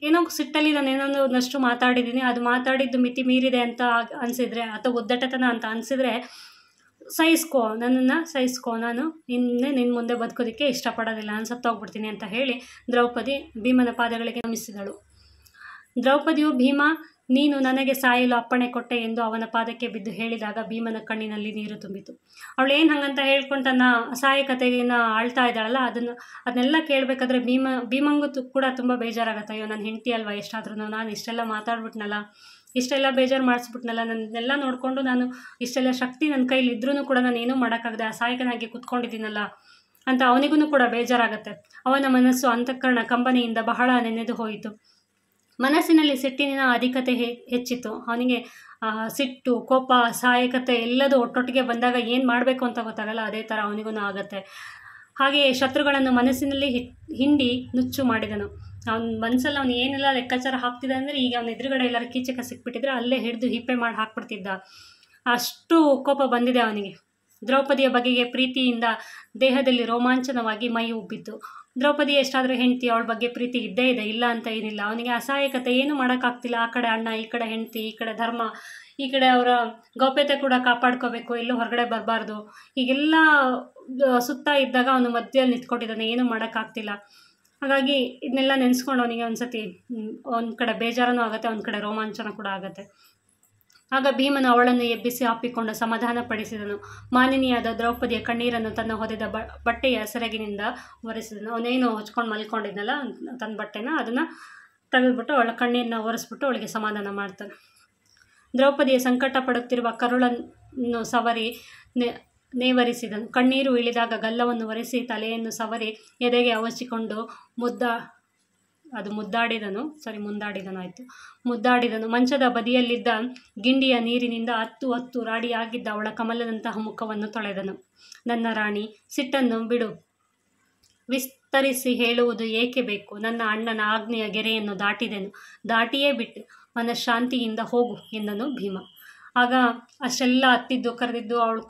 ಏನೋ ಸಿಟ್ಟಲ್ಲಿ ನಾನು ಒಂದಷ್ಟು ಮಾತಾಡಿದ್ದೀನಿ, ಅದು ಮಾತಾಡಿದ್ದು ಮಿತಿ ಮೀರಿದೆ ಅಂತ ಅನಿಸಿದರೆ ಅಥವಾ ಉದ್ದಟತನ ಅಂತ ಅನಿಸಿದರೆ ನನ್ನನ್ನು ಸಹಿಸ್ಕೊ, ನಾನು ನಿನ್ನ ಮುಂದೆ ಬದುಕೋದಕ್ಕೆ ಇಷ್ಟಪಡೋದಿಲ್ಲ, ನಾನು ಸತ್ತೋಗ್ಬಿಡ್ತೀನಿ ಅಂತ ಹೇಳಿ ದ್ರೌಪದಿ ಭೀಮನ ಪಾದಗಳಿಗೆ ನಮಿಸಿದಳು. ದ್ರೌಪದಿಯು ಭೀಮ ನೀನು ನನಗೆ ಸಾಯಲು ಅಪ್ಪಣೆ ಕೊಟ್ಟೆ ಎಂದು ಅವನ ಪಾದಕ್ಕೆ ಬಿದ್ದು ಹೇಳಿದಾಗ ಭೀಮನ ಕಣ್ಣಿನಲ್ಲಿ ನೀರು ತುಂಬಿತು. ಅವಳು ಏನು ಹಂಗಂತ ಹೇಳ್ಕೊಂಡು ತನ್ನ ಅಸಹಾಯಕತೆಯನ್ನು ಆಳ್ತಾ ಇದ್ದಾಳಲ್ಲ, ಅದನ್ನೆಲ್ಲ ಕೇಳಬೇಕಾದ್ರೆ ಭೀಮಂಗೂ ಕೂಡ ತುಂಬ ಬೇಜಾರಾಗತ್ತೆ. ಅಯ್ಯೋ ನನ್ನ ಹೆಂಡತಿ ಅಲ್ವಾ, ಎಷ್ಟಾದ್ರೂ ನಾನು ಇಷ್ಟೆಲ್ಲ ಮಾತಾಡ್ಬಿಟ್ನಲ್ಲ, ಇಷ್ಟೆಲ್ಲ ಬೇಜಾರು ಮಾಡಿಸ್ಬಿಟ್ನಲ್ಲ, ನನ್ನೆಲ್ಲ ನೋಡಿಕೊಂಡು ನಾನು ಇಷ್ಟೆಲ್ಲ ಶಕ್ತಿ ನನ್ನ ಕೈಲಿ ಇದ್ರೂ ಕೂಡ ನಾನು ಏನೂ ಮಾಡೋಕ್ಕಾಗದೆ ಅಸಹಾಯಕನಾಗಿ ಕೂತ್ಕೊಂಡಿದ್ದೀನಲ್ಲ ಅಂತ ಅವನಿಗೂ ಕೂಡ ಬೇಜಾರಾಗತ್ತೆ. ಅವನ ಮನಸ್ಸು ಅಂತಃಕರಣ ಕಂಬನಿಯಿಂದ ಬಹಳ ನೆನೆದು ಹೋಯಿತು. ಮನಸ್ಸಿನಲ್ಲಿ ಸಿಟ್ಟಿನ ಅಧಿಕತೆ ಹೆಚ್ಚಿತು. ಅವನಿಗೆ ಸಿಟ್ಟು, ಕೋಪ, ಅಸಹಾಯಕತೆ ಎಲ್ಲದೂ ಒಟ್ಟೊಟ್ಟಿಗೆ ಬಂದಾಗ ಏನು ಮಾಡಬೇಕು ಅಂತ ಗೊತ್ತಾಗಲ್ಲ, ಅದೇ ಥರ ಅವನಿಗೂ ಆಗತ್ತೆ. ಹಾಗೆಯೇ ಶತ್ರುಗಳನ್ನು ಮನಸ್ಸಿನಲ್ಲಿ ಹಿಂಡಿ ನುಚ್ಚು ಮಾಡಿದನು. ಅವನ ಮನಸ್ಸಲ್ಲಿ ಅವನು ಏನೆಲ್ಲ ಲೆಕ್ಕಾಚಾರ ಹಾಕ್ತಿದ್ದ ಅಂದರೆ, ಈಗ ಅವನ ಎದುರುಗಡೆ ಎಲ್ಲರೂ ಕೀಚಕ ಸಿಕ್ಬಿಟ್ಟಿದ್ರೆ ಅಲ್ಲೇ ಹಿಡಿದು ಹಿಪ್ಪೆ ಮಾಡಿ ಹಾಕ್ಬಿಡ್ತಿದ್ದ, ಅಷ್ಟು ಕೋಪ ಬಂದಿದೆ ಅವನಿಗೆ. ದ್ರೌಪದಿಯ ಬಗೆಗೆ ಪ್ರೀತಿಯಿಂದ ದೇಹದಲ್ಲಿ ರೋಮಾಂಚನವಾಗಿ ಮೈ ಉಬ್ಬಿತ್ತು. ದ್ರೌಪದಿ ಎಷ್ಟಾದರೂ ಹೆಂಡತಿ, ಅವಳ ಬಗ್ಗೆ ಪ್ರೀತಿ ಇದ್ದೇ ಇದೆ, ಇಲ್ಲ ಅಂತ ಏನಿಲ್ಲ. ಅವನಿಗೆ ಅಸಹಾಯಕತೆ ಏನು ಮಾಡೋಕ್ಕಾಗ್ತಿಲ್ಲ. ಆ ಕಡೆ ಅಣ್ಣ, ಈ ಕಡೆ ಹೆಂಡತಿ, ಈ ಕಡೆ ಧರ್ಮ, ಈ ಕಡೆ ಅವರ ಗೌಪ್ಯತೆ ಕೂಡ ಕಾಪಾಡ್ಕೋಬೇಕು, ಎಲ್ಲೂ ಹೊರಗಡೆ ಬರಬಾರ್ದು, ಹೀಗೆಲ್ಲ ಸುತ್ತ ಇದ್ದಾಗ ಅವನು ಮಧ್ಯದಲ್ಲಿ ನಿಂತ್ಕೊಂಡಿದ್ದಾನೆ, ಏನೂ ಮಾಡೋಕ್ಕಾಗ್ತಿಲ್ಲ. ಹಾಗಾಗಿ ಇದನ್ನೆಲ್ಲ ನೆನೆಸ್ಕೊಂಡು ಅವನಿಗೆ ಒಂದ್ಸತಿ ಒಂದು ಕಡೆ ಬೇಜಾರನೂ ಆಗುತ್ತೆ, ಒಂದು ಕಡೆ ರೋಮಾಂಚನ ಕೂಡ ಆಗುತ್ತೆ. ಆಗ ಭೀಮನು ಅವಳನ್ನು ಎಬ್ಬಿಸಿ ಅಪ್ಪಿಕೊಂಡು ಸಮಾಧಾನಪಡಿಸಿದನು. ಮಾನಿನಿಯಾದ ದ್ರೌಪದಿಯ ಕಣ್ಣೀರನ್ನು ತನ್ನ ಹೊದೆದ ಬಟ್ಟೆಯ ಸೆರಗಿನಿಂದ ಒರೆಸಿದನು. ಅವನೇನು ಹೊಚ್ಕೊಂಡು ಮಲ್ಕೊಂಡಿದ್ನಲ್ಲ ತನ್ನ ಬಟ್ಟೆನ, ಅದನ್ನು ತೆಗೆದುಬಿಟ್ಟು ಅವಳ ಕಣ್ಣೀರನ್ನ ಒರೆಸ್ಬಿಟ್ಟು ಅವಳಿಗೆ ಸಮಾಧಾನ ಮಾಡ್ತಾನೆ. ದ್ರೌಪದಿಯ ಸಂಕಟ ಪಡುತ್ತಿರುವ ಕರುಳನ್ನು ಸವರಿ ನೇವರಿಸಿದನು. ಕಣ್ಣೀರು ಇಳಿದಾಗ ಗಲ್ಲವನ್ನು ಒರೆಸಿ ತಲೆಯನ್ನು ಸವರಿ ಎದೆಗೆ ಅವಚಿಕೊಂಡು ಮುದ್ದಾಡಿದನು. ಮಂಚದ ಬದಿಯಲ್ಲಿದ್ದ ಗಿಂಡಿಯ ನೀರಿನಿಂದ ಹತ್ತು ರಾಡಿಯಾಗಿದ್ದ ಅವಳ ಕಮಲದಂತಹ ಮುಖವನ್ನು ತೊಳೆದನು. ನನ್ನ ರಾಣಿ, ಸಿಟ್ಟನ್ನು ಬಿಡು, ವಿಸ್ತರಿಸಿ ಹೇಳುವುದು ಏಕೆ ಬೇಕು? ನನ್ನ ಅಣ್ಣನ ಆಜ್ಞೆಯ ಗೆರೆಯನ್ನು ದಾಟಿಯೇ ಬಿಟ್ಟು ಮನಃಶಾಂತಿಯಿಂದ ಹೋಗು ಎಂದನು ಭೀಮ. ಆಗ ಅಷ್ಟೆಲ್ಲ ಹತ್ತಿದ್ದು ಕರೆದಿದ್ದು ಅವಳು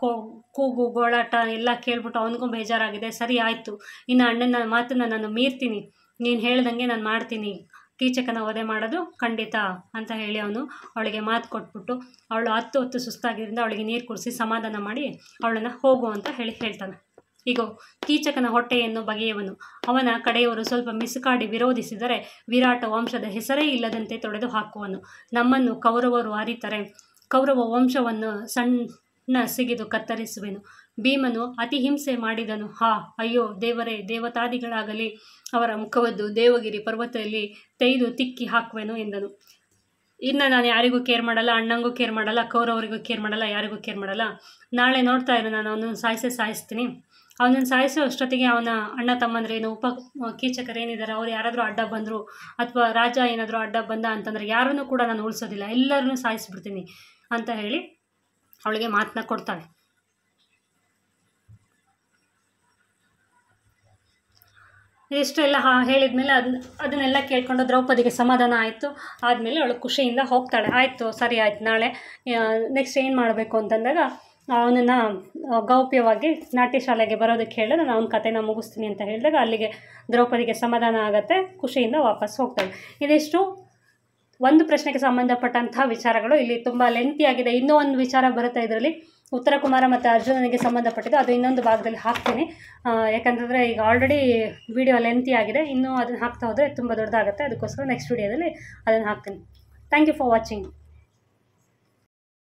ಕೂಗು ಗೋಳಾಟ ಎಲ್ಲ ಕೇಳ್ಬಿಟ್ಟು ಅವನಿಗೂ ಬೇಜಾರಾಗಿದೆ. ಸರಿ ಆಯಿತು, ಇನ್ನು ಅಣ್ಣನ ಮಾತನ್ನು ನಾನು ಮೀರ್ತೀನಿ, ನೀನು ಹೇಳ್ದಂಗೆ ನಾನು ಮಾಡ್ತೀನಿ, ಕೀಚಕನ ವಧೆ ಮಾಡೋದು ಖಂಡಿತ ಅಂತ ಹೇಳಿ ಅವನು ಅವಳಿಗೆ ಮಾತು ಕೊಟ್ಬಿಟ್ಟು ಅವಳು ಹತ್ತು ಸುಸ್ತಾಗಿದ್ದರಿಂದ ಅವಳಿಗೆ ನೀರು ಕುಡಿಸಿ ಸಮಾಧಾನ ಮಾಡಿ ಅವಳನ್ನು ಹೋಗು ಅಂತ ಹೇಳ್ತಾನೆ. ಈಗ ಕೀಚಕನ ಹೊಟ್ಟೆಯನ್ನು ಬಗೆಯವನು, ಅವನ ಕಡೆಯವರು ಸ್ವಲ್ಪ ಮಿಸುಕಾಡಿ ವಿರೋಧಿಸಿದರೆ ವಿರಾಟ ವಂಶದ ಹೆಸರೇ ಇಲ್ಲದಂತೆ ತೊಡೆದು ಹಾಕುವನು. ನಮ್ಮನ್ನು ಕೌರವರು ಅರಿತರೆ ಕೌರವ ವಂಶವನ್ನು ಸಣ್ಣ ಸಿಗಿದು ಕತ್ತರಿಸುವೆನು. ಭೀಮನು ಅತಿ ಹಿಂಸೆ ಮಾಡಿದನು. ಅಯ್ಯೋ ದೇವರೇ, ದೇವತಾದಿಗಳಾಗಲಿ ಅವರ ಮುಖವದ್ದು ದೇವಗಿರಿ ಪರ್ವತದಲ್ಲಿ ತೆಗೆದು ತಿಕ್ಕಿ ಹಾಕುವೆನು ಎಂದನು. ಇನ್ನು ನಾನು ಯಾರಿಗೂ ಕೇರ್ ಮಾಡಲ್ಲ, ಅಣ್ಣಂಗೂ ಕೇರ್ ಮಾಡಲ್ಲ, ಕೌರವರಿಗೂ ಕೇರ್ ಮಾಡಲ್ಲ, ಯಾರಿಗೂ ಕೇರ್ ಮಾಡಲ್ಲ. ನಾಳೆ ನೋಡ್ತಾ ಇರು, ನಾನು ಅವನನ್ನು ಸಾಯಿಸ್ತೀನಿ. ಅವನನ್ನು ಸಾಯಿಸೋ ಅಷ್ಟೊತ್ತಿಗೆ ಅವನ ಅಣ್ಣ ತಮ್ಮಂದ್ರೇನು, ಕೀಚಕರೇನಿದ್ದಾರೆ ಅವ್ರು ಯಾರಾದರೂ ಅಡ್ಡ ಬಂದರು ಅಥವಾ ರಾಜ ಏನಾದರೂ ಅಡ್ಡ ಬಂದ ಅಂತಂದರೆ ಯಾರನ್ನೂ ಕೂಡ ನಾನು ಉಳಿಸೋದಿಲ್ಲ, ಎಲ್ಲರನ್ನೂ ಸಾಯಿಸ್ಬಿಡ್ತೀನಿ ಅಂತ ಹೇಳಿ ಅವಳಿಗೆ ಮಾತನ್ನ ಕೊಡ್ತಾನೆ. ಇಷ್ಟೆಲ್ಲ ಹೇಳಿದ್ಮೇಲೆ ಅದನ್ನೆಲ್ಲ ಕೇಳ್ಕೊಂಡು ದ್ರೌಪದಿಗೆ ಸಮಾಧಾನ ಆಯಿತು. ಆದಮೇಲೆ ಅವಳು ಖುಷಿಯಿಂದ ಹೋಗ್ತಾಳೆ. ಆಯಿತು, ಸರಿ ಆಯ್ತು, ನಾಳೆ ನೆಕ್ಸ್ಟ್ ಏನು ಮಾಡಬೇಕು ಅಂತಂದಾಗ ಅವನನ್ನು ಗೌಪ್ಯವಾಗಿ ನಾಟ್ಯ ಶಾಲೆಗೆ ಬರೋದಕ್ಕೆ ಹೇಳಿ ನಾನು ಅವನ ಕಥೆನ ಮುಗಿಸ್ತೀನಿ ಅಂತ ಹೇಳಿದಾಗ ಅಲ್ಲಿಗೆ ದ್ರೌಪದಿಗೆ ಸಮಾಧಾನ ಆಗುತ್ತೆ, ಖುಷಿಯಿಂದ ವಾಪಸ್ ಹೋಗ್ತಾಳೆ. ಇದಿಷ್ಟು ಒಂದು ಪ್ರಶ್ನೆಗೆ ಸಂಬಂಧಪಟ್ಟಂತಹ ವಿಚಾರಗಳು ಇಲ್ಲಿ ತುಂಬ ಲೆಂತಿ ಆಗಿದೆ. ಇನ್ನೂ ಒಂದು ವಿಚಾರ ಬರುತ್ತೆ ಇದರಲ್ಲಿ, ಉತ್ತರ ಕುಮಾರ ಮತ್ತು ಅರ್ಜುನನಿಗೆ ಸಂಬಂಧಪಟ್ಟಿದ್ದು. ಅದು ಇನ್ನೊಂದು ಭಾಗದಲ್ಲಿ ಹಾಕ್ತೀನಿ, ಯಾಕಂತಂದರೆ ಈಗ ಆಲ್ರೆಡಿ ವಿಡಿಯೋ ಲೆಂತಿ ಆಗಿದೆ. ಇನ್ನೂ ಅದನ್ನು ಹಾಕ್ತಾ ಹೋದರೆ ತುಂಬ ದೊಡ್ಡದಾಗುತ್ತೆ. ಅದಕ್ಕೋಸ್ಕರ ನೆಕ್ಸ್ಟ್ ವಿಡಿಯೋದಲ್ಲಿ ಅದನ್ನು ಹಾಕ್ತೀನಿ. Thank you for watching.